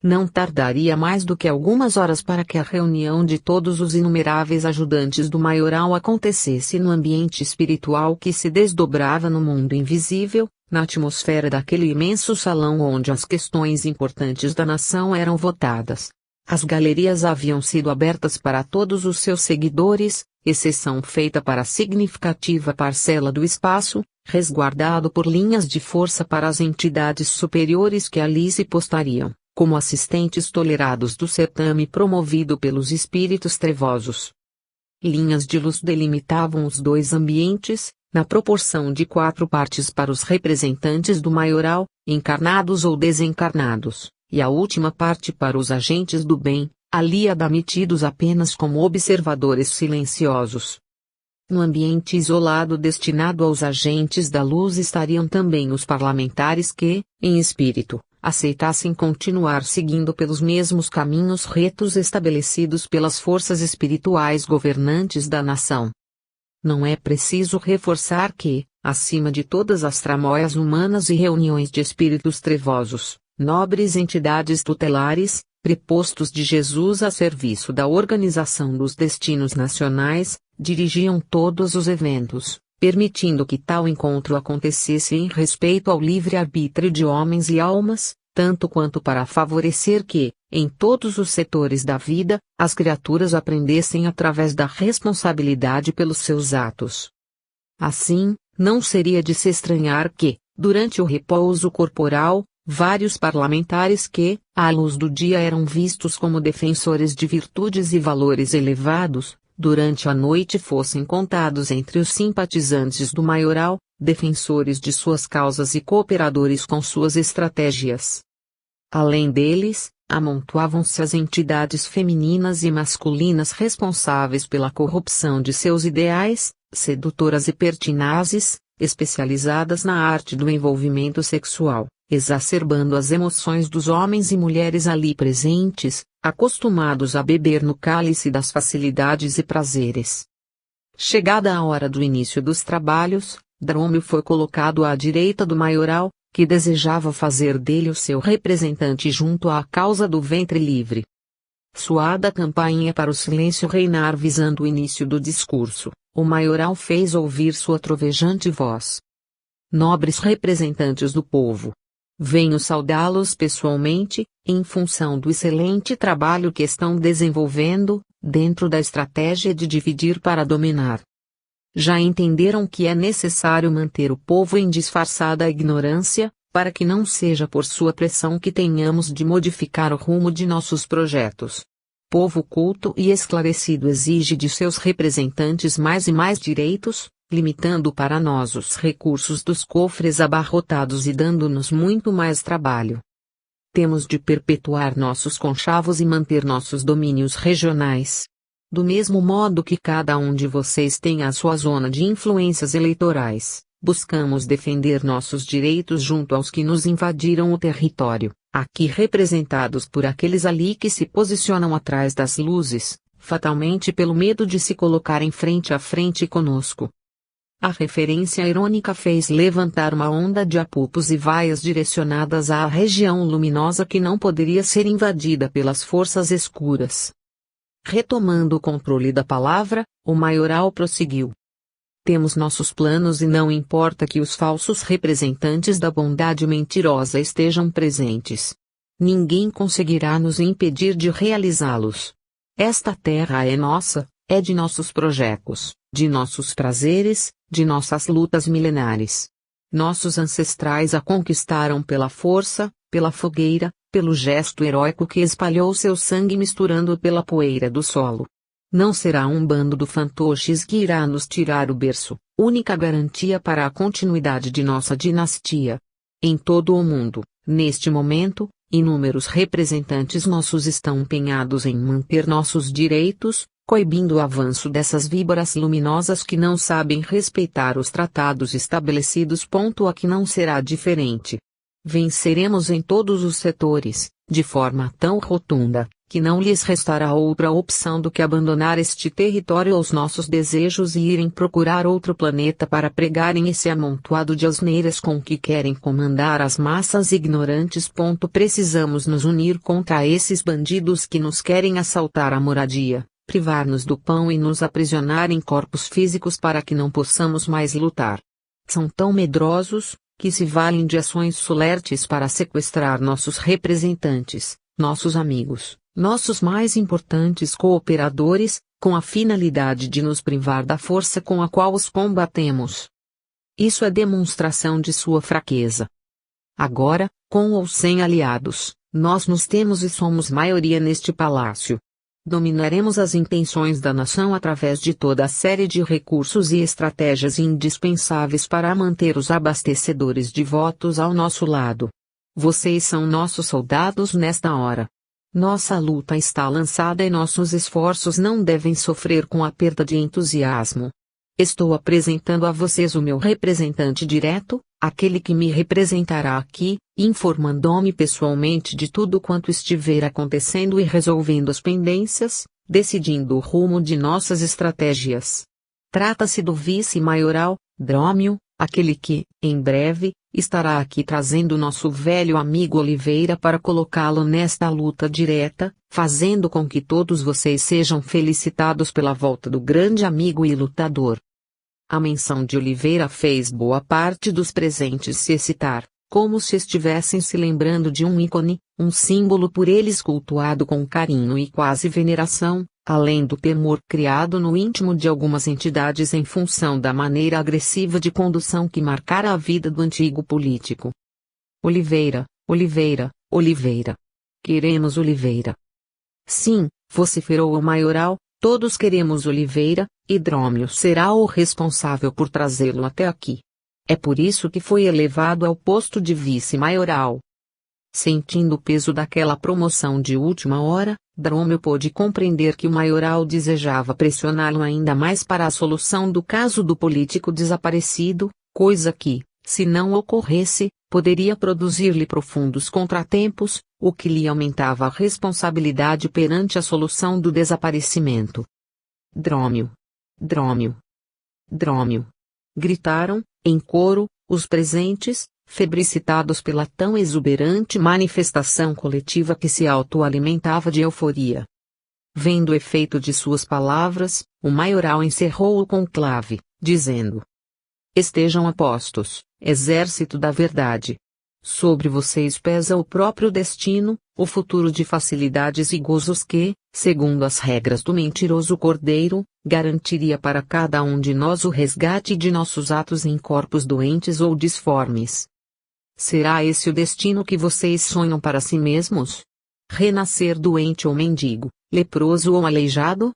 Não tardaria mais do que algumas horas para que a reunião de todos os inumeráveis ajudantes do maioral acontecesse no ambiente espiritual que se desdobrava no mundo invisível, na atmosfera daquele imenso salão onde as questões importantes da nação eram votadas. As galerias haviam sido abertas para todos os seus seguidores, exceção feita para a significativa parcela do espaço, resguardado por linhas de força para as entidades superiores que ali se postariam, como assistentes tolerados do certame promovido pelos espíritos trevosos. Linhas de luz delimitavam os dois ambientes, na proporção de 4 partes para os representantes do maioral, encarnados ou desencarnados, e a última parte para os agentes do bem, ali admitidos apenas como observadores silenciosos. No ambiente isolado destinado aos agentes da luz estariam também os parlamentares que, em espírito, aceitassem continuar seguindo pelos mesmos caminhos retos estabelecidos pelas forças espirituais governantes da nação. Não é preciso reforçar que, acima de todas as tramóias humanas e reuniões de espíritos trevosos, nobres entidades tutelares, prepostos de Jesus a serviço da organização dos destinos nacionais, dirigiam todos os eventos, permitindo que tal encontro acontecesse em respeito ao livre-arbítrio de homens e almas, tanto quanto para favorecer que, em todos os setores da vida, as criaturas aprendessem através da responsabilidade pelos seus atos. Assim, não seria de se estranhar que, durante o repouso corporal, vários parlamentares que, à luz do dia eram vistos como defensores de virtudes e valores elevados, durante a noite fossem contados entre os simpatizantes do maioral, defensores de suas causas e cooperadores com suas estratégias. Além deles, amontoavam-se as entidades femininas e masculinas responsáveis pela corrupção de seus ideais, sedutoras e pertinazes, especializadas na arte do envolvimento sexual, exacerbando as emoções dos homens e mulheres ali presentes, acostumados a beber no cálice das facilidades e prazeres. Chegada a hora do início dos trabalhos, Drômio foi colocado à direita do maioral, que desejava fazer dele o seu representante junto à causa do ventre livre. Soada a campainha para o silêncio reinar visando o início do discurso, o maioral fez ouvir sua trovejante voz. Nobres representantes do povo, venho saudá-los pessoalmente, em função do excelente trabalho que estão desenvolvendo, dentro da estratégia de dividir para dominar. Já entenderam que é necessário manter o povo em disfarçada ignorância, para que não seja por sua pressão que tenhamos de modificar o rumo de nossos projetos. povo culto e esclarecido exige de seus representantes mais e mais direitos, limitando para nós os recursos dos cofres abarrotados e dando-nos muito mais trabalho. Temos de perpetuar nossos conchavos e manter nossos domínios regionais. Do mesmo modo que cada um de vocês tem a sua zona de influências eleitorais, buscamos defender nossos direitos junto aos que nos invadiram o território, aqui representados por aqueles ali que se posicionam atrás das luzes, fatalmente pelo medo de se colocarem frente a frente conosco. A referência irônica fez levantar uma onda de apupos e vaias direcionadas à região luminosa que não poderia ser invadida pelas forças escuras. Retomando o controle da palavra, o maioral prosseguiu. Temos nossos planos e não importa que os falsos representantes da bondade mentirosa estejam presentes. Ninguém conseguirá nos impedir de realizá-los. Esta terra é nossa, é de nossos projetos, de nossos prazeres, de nossas lutas milenares. Nossos ancestrais a conquistaram pela força, pela fogueira, pelo gesto heróico que espalhou seu sangue misturando pela poeira do solo. Não será um bando de fantoches que irá nos tirar o berço, única garantia para a continuidade de nossa dinastia. Em todo o mundo, neste momento, inúmeros representantes nossos estão empenhados em manter nossos direitos, coibindo o avanço dessas víboras luminosas que não sabem respeitar os tratados estabelecidos. Aqui não será diferente. Venceremos em todos os setores, de forma tão rotunda, que não lhes restará outra opção do que abandonar este território aos nossos desejos e irem procurar outro planeta para pregarem esse amontoado de asneiras com que querem comandar as massas ignorantes. Precisamos nos unir contra esses bandidos que nos querem assaltar a moradia, privar-nos do pão e nos aprisionar em corpos físicos para que não possamos mais lutar. São tão medrosos, que se valem de ações solertes para sequestrar nossos representantes, nossos amigos, nossos mais importantes cooperadores, com a finalidade de nos privar da força com a qual os combatemos. Isso é demonstração de sua fraqueza. Agora, com ou sem aliados, nós nos temos e somos maioria neste palácio. Dominaremos as intenções da nação através de toda a série de recursos e estratégias indispensáveis para manter os abastecedores de votos ao nosso lado. Vocês são nossos soldados nesta hora. Nossa luta está lançada e nossos esforços não devem sofrer com a perda de entusiasmo. Estou apresentando a vocês o meu representante direto, aquele que me representará aqui, informando-me pessoalmente de tudo quanto estiver acontecendo e resolvendo as pendências, decidindo o rumo de nossas estratégias. Trata-se do vice-maioral, Drômio, aquele que, em breve, estará aqui trazendo nosso velho amigo Oliveira para colocá-lo nesta luta direta, fazendo com que todos vocês sejam felicitados pela volta do grande amigo e lutador. A menção de Oliveira fez boa parte dos presentes se excitar, como se estivessem se lembrando de um ícone, um símbolo por eles cultuado com carinho e quase veneração, além do temor criado no íntimo de algumas entidades em função da maneira agressiva de condução que marcara a vida do antigo político. Oliveira, Oliveira, Oliveira. Queremos Oliveira. Sim, vociferou o maioral, todos queremos Oliveira, e Drômio será o responsável por trazê-lo até aqui. É por isso que foi elevado ao posto de vice-maioral. Sentindo o peso daquela promoção de última hora, Drômio pôde compreender que o maioral desejava pressioná-lo ainda mais para a solução do caso do político desaparecido, coisa que, se não ocorresse, poderia produzir-lhe profundos contratempos, o que lhe aumentava a responsabilidade perante a solução do desaparecimento. Drômio! Drômio! Drômio! Gritaram, em coro, os presentes, febricitados pela tão exuberante manifestação coletiva que se autoalimentava de euforia. Vendo o efeito de suas palavras, o maioral encerrou o conclave, dizendo: Estejam a postos, exército da verdade. Sobre vocês pesa o próprio destino, o futuro de facilidades e gozos que, segundo as regras do mentiroso cordeiro, garantiria para cada um de nós o resgate de nossos atos em corpos doentes ou disformes. Será esse o destino que vocês sonham para si mesmos? renascer doente ou mendigo, leproso ou aleijado?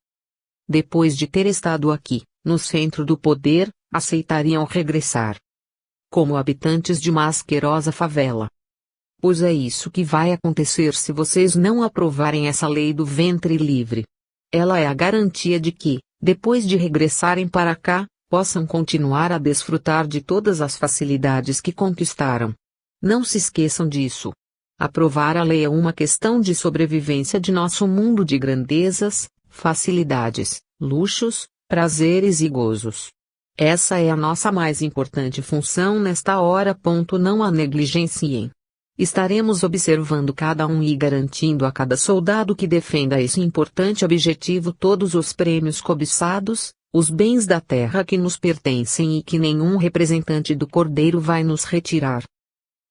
Depois de ter estado aqui, no centro do poder, aceitariam regressar como habitantes de uma asquerosa favela. Pois é isso que vai acontecer se vocês não aprovarem essa lei do ventre livre. Ela é a garantia de que, depois de regressarem para cá, possam continuar a desfrutar de todas as facilidades que conquistaram. Não se esqueçam disso. Aprovar a lei é uma questão de sobrevivência de nosso mundo de grandezas, facilidades, luxos, prazeres e gozos. Essa é a nossa mais importante função nesta hora. Não a negligenciem. Estaremos observando cada um e garantindo a cada soldado que defenda esse importante objetivo todos os prêmios cobiçados, os bens da terra que nos pertencem e que nenhum representante do Cordeiro vai nos retirar.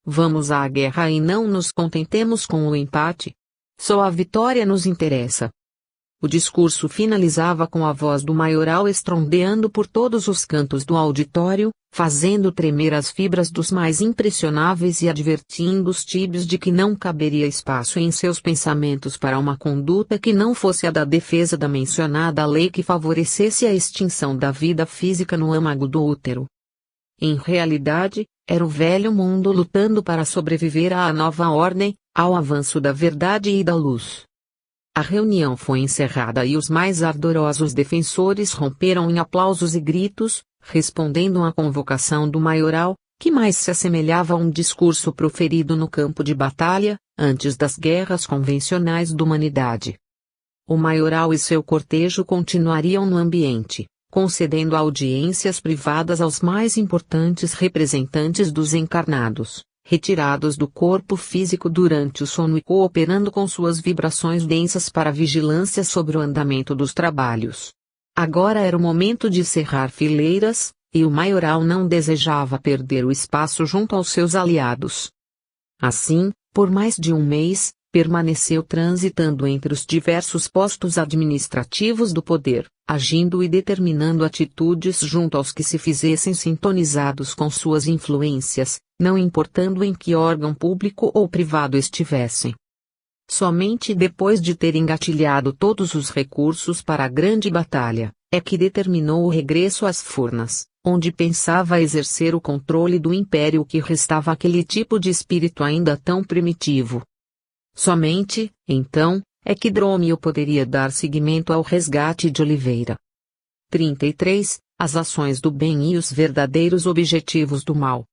Vamos à guerra e não nos contentemos com o empate. Só a vitória nos interessa. O discurso finalizava com a voz do maioral estrondeando por todos os cantos do auditório, fazendo tremer as fibras dos mais impressionáveis e advertindo os tíbios de que não caberia espaço em seus pensamentos para uma conduta que não fosse a da defesa da mencionada lei que favorecesse a extinção da vida física no âmago do útero. Em realidade, era o velho mundo lutando para sobreviver à nova ordem, ao avanço da verdade e da luz. A reunião foi encerrada e os mais ardorosos defensores romperam em aplausos e gritos, respondendo à convocação do maioral, que mais se assemelhava a um discurso proferido no campo de batalha, antes das guerras convencionais da humanidade. O maioral e seu cortejo continuariam no ambiente, concedendo audiências privadas aos mais importantes representantes dos encarnados, retirados do corpo físico durante o sono e cooperando com suas vibrações densas para vigilância sobre o andamento dos trabalhos. Agora era o momento de cerrar fileiras, e o maioral não desejava perder o espaço junto aos seus aliados. Assim, por mais de um mês, permaneceu transitando entre os diversos postos administrativos do poder, agindo e determinando atitudes junto aos que se fizessem sintonizados com suas influências, não importando em que órgão público ou privado estivessem. Somente depois de ter engatilhado todos os recursos para a grande batalha, é que determinou o regresso às Furnas, onde pensava exercer o controle do império que restava àquele tipo de espírito ainda tão primitivo. Somente, então, é que Drômio poderia dar seguimento ao resgate de Oliveira. 33. As ações do bem e os verdadeiros objetivos do mal.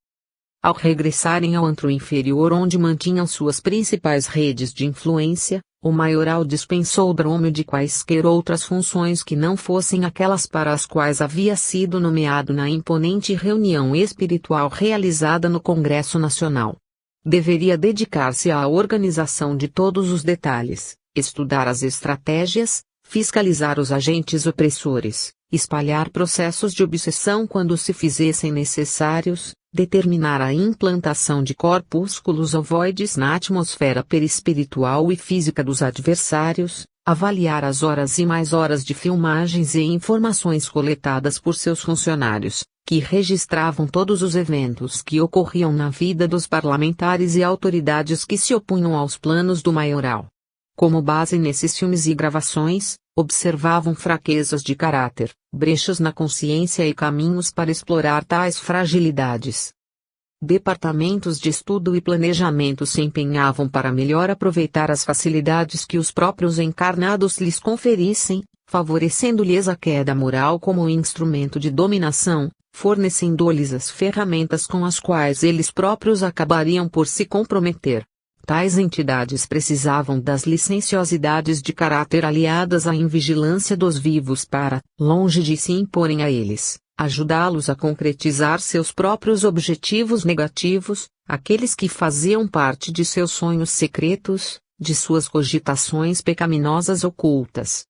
Ao regressarem ao antro inferior onde mantinham suas principais redes de influência, o maioral dispensou Drômio de quaisquer outras funções que não fossem aquelas para as quais havia sido nomeado na imponente reunião espiritual realizada no Congresso Nacional. Deveria dedicar-se à organização de todos os detalhes, estudar as estratégias, fiscalizar os agentes opressores, espalhar processos de obsessão quando se fizessem necessários, determinar a implantação de corpúsculos ovoides na atmosfera perispiritual e física dos adversários, avaliar as horas e mais horas de filmagens e informações coletadas por seus funcionários, que registravam todos os eventos que ocorriam na vida dos parlamentares e autoridades que se opunham aos planos do maioral. Como base nesses filmes e gravações, observavam fraquezas de caráter, brechas na consciência e caminhos para explorar tais fragilidades. Departamentos de estudo e planejamento se empenhavam para melhor aproveitar as facilidades que os próprios encarnados lhes conferissem, favorecendo-lhes a queda moral como instrumento de dominação, fornecendo-lhes as ferramentas com as quais eles próprios acabariam por se comprometer. Tais entidades precisavam das licenciosidades de caráter aliadas à invigilância dos vivos para, longe de se imporem a eles, ajudá-los a concretizar seus próprios objetivos negativos, aqueles que faziam parte de seus sonhos secretos, de suas cogitações pecaminosas ocultas.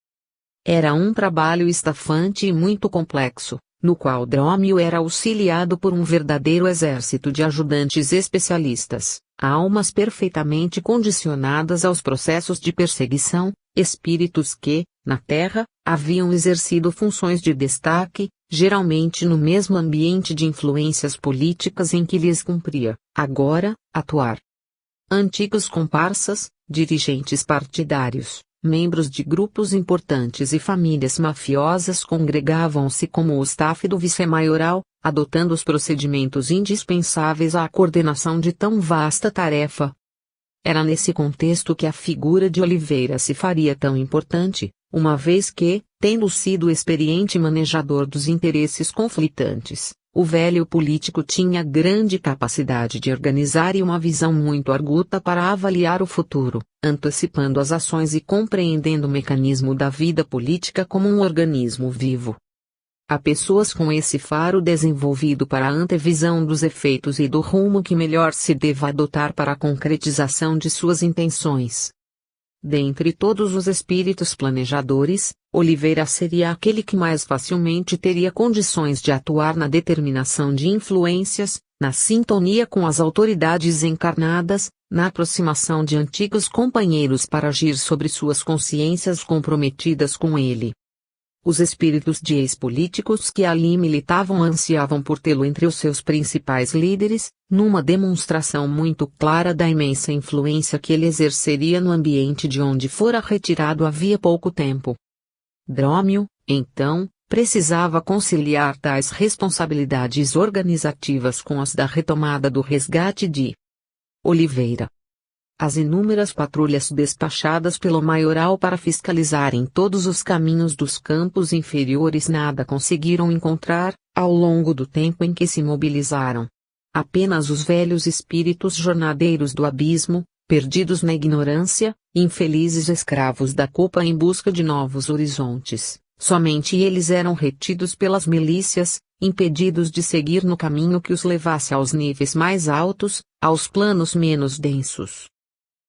Era um trabalho estafante e muito complexo, no qual Drômio era auxiliado por um verdadeiro exército de ajudantes especialistas, almas perfeitamente condicionadas aos processos de perseguição, espíritos que, na Terra, haviam exercido funções de destaque, geralmente no mesmo ambiente de influências políticas em que lhes cumpria, agora, atuar. Antigos comparsas, dirigentes partidários, membros de grupos importantes e famílias mafiosas congregavam-se como o staff do vice-maioral, adotando os procedimentos indispensáveis à coordenação de tão vasta tarefa. Era nesse contexto que a figura de Oliveira se faria tão importante, uma vez que, tendo sido experiente manejador dos interesses conflitantes, o velho político tinha grande capacidade de organizar e uma visão muito arguta para avaliar o futuro, antecipando as ações e compreendendo o mecanismo da vida política como um organismo vivo. Há pessoas com esse faro desenvolvido para a antevisão dos efeitos e do rumo que melhor se deva adotar para a concretização de suas intenções. Dentre todos os espíritos planejadores, Oliveira seria aquele que mais facilmente teria condições de atuar na determinação de influências, na sintonia com as autoridades encarnadas, na aproximação de antigos companheiros para agir sobre suas consciências comprometidas com ele. Os espíritos de ex-políticos que ali militavam ansiavam por tê-lo entre os seus principais líderes, numa demonstração muito clara da imensa influência que ele exerceria no ambiente de onde fora retirado havia pouco tempo. Drômio, então, precisava conciliar tais responsabilidades organizativas com as da retomada do resgate de Oliveira. As inúmeras patrulhas despachadas pelo maioral para fiscalizarem todos os caminhos dos campos inferiores nada conseguiram encontrar, ao longo do tempo em que se mobilizaram. Apenas os velhos espíritos jornadeiros do abismo, perdidos na ignorância, infelizes escravos da culpa em busca de novos horizontes, somente eles eram retidos pelas milícias, impedidos de seguir no caminho que os levasse aos níveis mais altos, aos planos menos densos.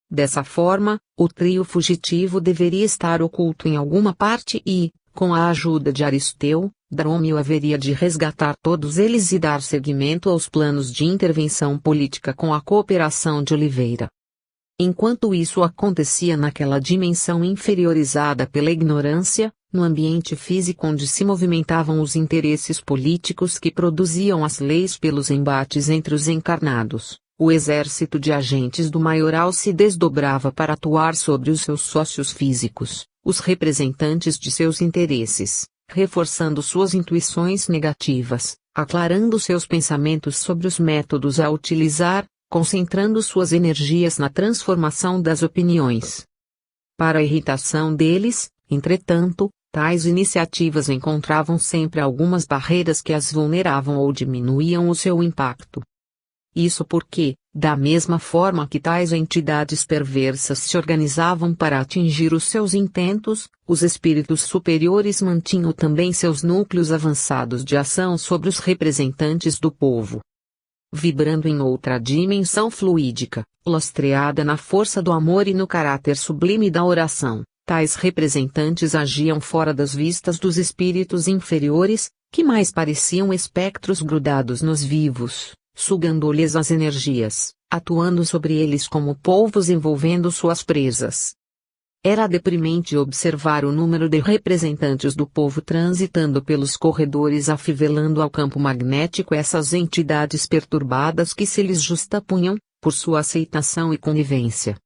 Dessa forma, o trio fugitivo deveria estar oculto em alguma parte e, com a ajuda de Aristeu, Drômio haveria de resgatar todos eles e dar seguimento aos planos de intervenção política com a cooperação de Oliveira. Enquanto isso acontecia naquela dimensão inferiorizada pela ignorância, no ambiente físico onde se movimentavam os interesses políticos que produziam as leis pelos embates entre os encarnados, o exército de agentes do maioral se desdobrava para atuar sobre os seus sócios físicos, os representantes de seus interesses, reforçando suas intuições negativas, aclarando seus pensamentos sobre os métodos a utilizar, concentrando suas energias na transformação das opiniões. Para a irritação deles, entretanto, tais iniciativas encontravam sempre algumas barreiras que as vulneravam ou diminuíam o seu impacto. Isso porque, da mesma forma que tais entidades perversas se organizavam para atingir os seus intentos, os espíritos superiores mantinham também seus núcleos avançados de ação sobre os representantes do povo. Vibrando em outra dimensão fluídica, lastreada na força do amor e no caráter sublime da oração, tais representantes agiam fora das vistas dos espíritos inferiores, que mais pareciam espectros grudados nos vivos, sugando-lhes as energias, atuando sobre eles como polvos envolvendo suas presas. Era deprimente observar o número de representantes do povo transitando pelos corredores afivelando ao campo magnético essas entidades perturbadas que se lhes justapunham, por sua aceitação e conivência.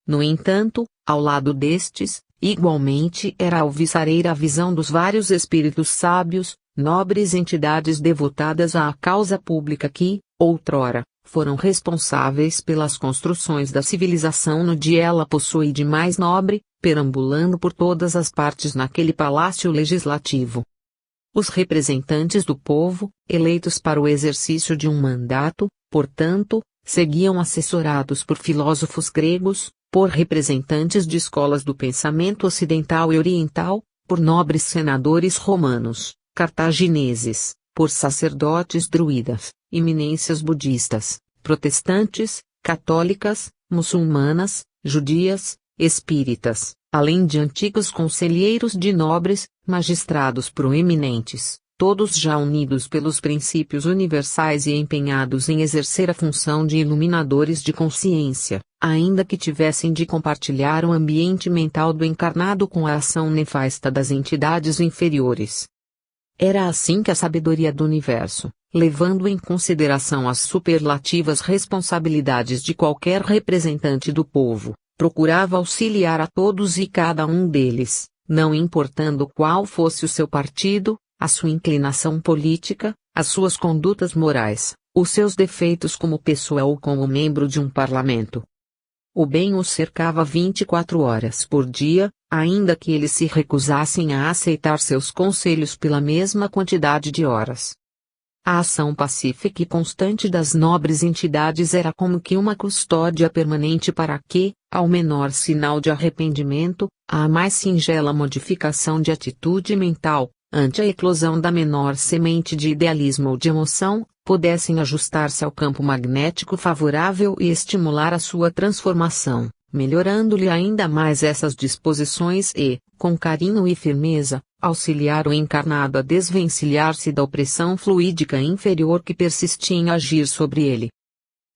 No entanto, ao lado destes, igualmente era alvissareira a visão dos vários espíritos sábios, nobres entidades devotadas à causa pública que, outrora, foram responsáveis pelas construções da civilização no dia ela possui de mais nobre, perambulando por todas as partes naquele palácio legislativo. Os representantes do povo, eleitos para o exercício de um mandato, portanto, seguiam assessorados por filósofos gregos, por representantes de escolas do pensamento ocidental e oriental, por nobres senadores romanos, cartagineses, por sacerdotes druidas, eminências budistas, protestantes, católicas, muçulmanas, judias, espíritas, além de antigos conselheiros de nobres, magistrados proeminentes, todos já unidos pelos princípios universais e empenhados em exercer a função de iluminadores de consciência, ainda que tivessem de compartilhar o ambiente mental do encarnado com a ação nefasta das entidades inferiores. Era assim que a sabedoria do universo, levando em consideração as superlativas responsabilidades de qualquer representante do povo, procurava auxiliar a todos e cada um deles, não importando qual fosse o seu partido, a sua inclinação política, as suas condutas morais, os seus defeitos como pessoa ou como membro de um parlamento. O bem os cercava 24 horas por dia, ainda que eles se recusassem a aceitar seus conselhos pela mesma quantidade de horas. A ação pacífica e constante das nobres entidades era como que uma custódia permanente para que, ao menor sinal de arrependimento, à mais singela modificação de atitude mental, ante a eclosão da menor semente de idealismo ou de emoção, pudessem ajustar-se ao campo magnético favorável e estimular a sua transformação, melhorando-lhe ainda mais essas disposições e, com carinho e firmeza, auxiliar o encarnado a desvencilhar-se da opressão fluídica inferior que persistia em agir sobre ele.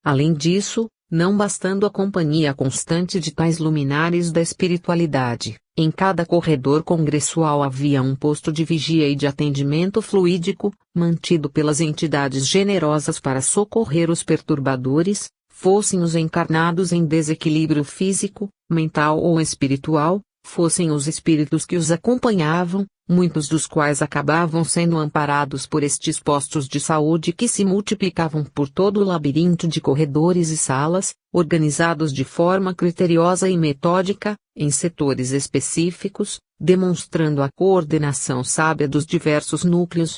Além disso, não bastando a companhia constante de tais luminares da espiritualidade, em cada corredor congressual havia um posto de vigia e de atendimento fluídico, mantido pelas entidades generosas para socorrer os perturbadores, fossem os encarnados em desequilíbrio físico, mental ou espiritual, fossem os espíritos que os acompanhavam, muitos dos quais acabavam sendo amparados por estes postos de saúde que se multiplicavam por todo o labirinto de corredores e salas, organizados de forma criteriosa e metódica, em setores específicos, demonstrando a coordenação sábia dos diversos núcleos.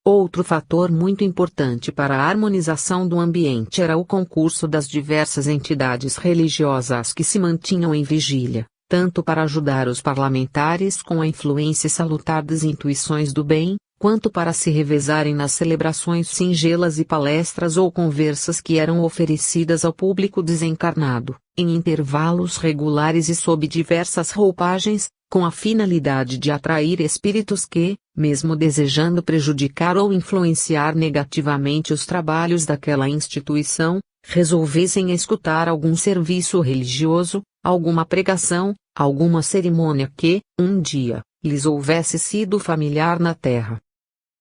Outro fator muito importante para a harmonização do ambiente era o concurso das diversas entidades religiosas que se mantinham em vigília, tanto para ajudar os parlamentares com a influência salutar das intuições do bem, quanto para se revezarem nas celebrações singelas e palestras ou conversas que eram oferecidas ao público desencarnado, em intervalos regulares e sob diversas roupagens, com a finalidade de atrair espíritos que, mesmo desejando prejudicar ou influenciar negativamente os trabalhos daquela instituição, resolvessem escutar algum serviço religioso, alguma pregação, alguma cerimônia que, um dia, lhes houvesse sido familiar na terra.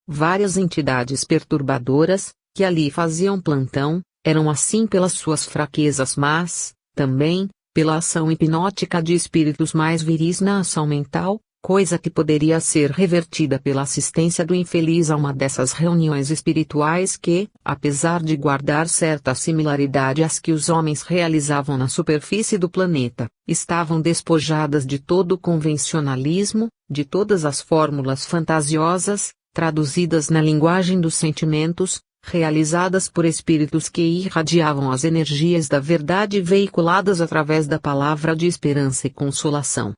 Várias entidades perturbadoras, que ali faziam plantão, eram assim pelas suas fraquezas mas, também, pela ação hipnótica de espíritos mais viris na ação mental, coisa que poderia ser revertida pela assistência do infeliz a uma dessas reuniões espirituais que, apesar de guardar certa similaridade às que os homens realizavam na superfície do planeta, estavam despojadas de todo o convencionalismo, de todas as fórmulas fantasiosas, traduzidas na linguagem dos sentimentos, realizadas por espíritos que irradiavam as energias da verdade veiculadas através da palavra de esperança e consolação.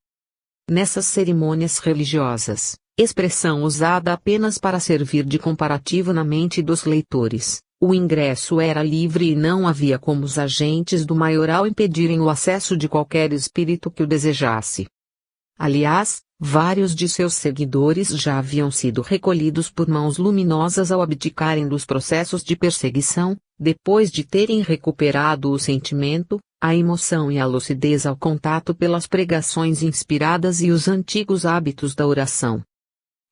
Nessas cerimônias religiosas, expressão usada apenas para servir de comparativo na mente dos leitores, o ingresso era livre e não havia como os agentes do maioral impedirem o acesso de qualquer espírito que o desejasse. Aliás, vários de seus seguidores já haviam sido recolhidos por mãos luminosas ao abdicarem dos processos de perseguição, depois de terem recuperado o sentimento, a emoção e a lucidez ao contato pelas pregações inspiradas e os antigos hábitos da oração.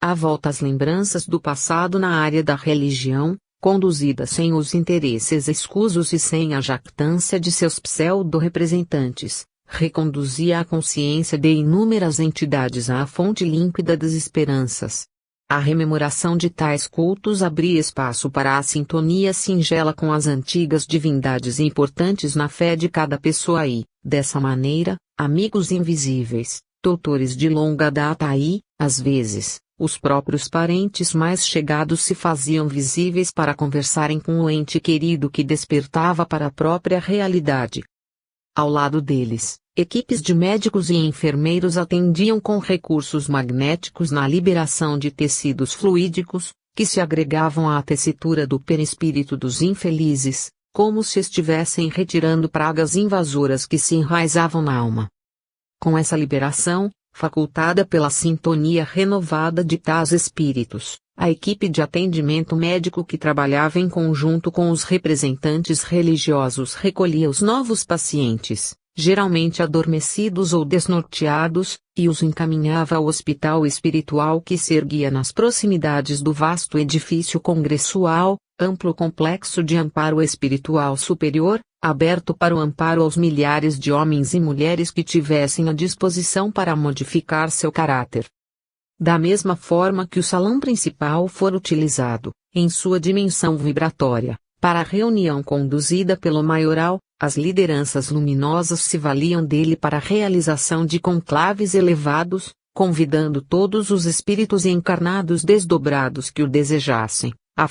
À volta às lembranças do passado na área da religião, conduzida sem os interesses escusos e sem a jactância de seus pseudo-representantes, reconduzia a consciência de inúmeras entidades à fonte límpida das esperanças. A rememoração de tais cultos abria espaço para a sintonia singela com as antigas divindades importantes na fé de cada pessoa e, dessa maneira, amigos invisíveis, doutores de longa data e, às vezes, os próprios parentes mais chegados se faziam visíveis para conversarem com o ente querido que despertava para a própria realidade. Ao lado deles, equipes de médicos e enfermeiros atendiam com recursos magnéticos na liberação de tecidos fluídicos, que se agregavam à tessitura do perispírito dos infelizes, como se estivessem retirando pragas invasoras que se enraizavam na alma. Com essa liberação, facultada pela sintonia renovada de tais espíritos, a equipe de atendimento médico que trabalhava em conjunto com os representantes religiosos recolhia os novos pacientes, geralmente adormecidos ou desnorteados, e os encaminhava ao hospital espiritual que se erguia nas proximidades do vasto edifício congressual, amplo complexo de amparo espiritual superior, aberto para o amparo aos milhares de homens e mulheres que tivessem a disposição para modificar seu caráter. Da mesma forma que o salão principal for utilizado, em sua dimensão vibratória, para a reunião conduzida pelo maioral, as lideranças luminosas se valiam dele para a realização de conclaves elevados, convidando todos os espíritos encarnados desdobrados que o desejassem, a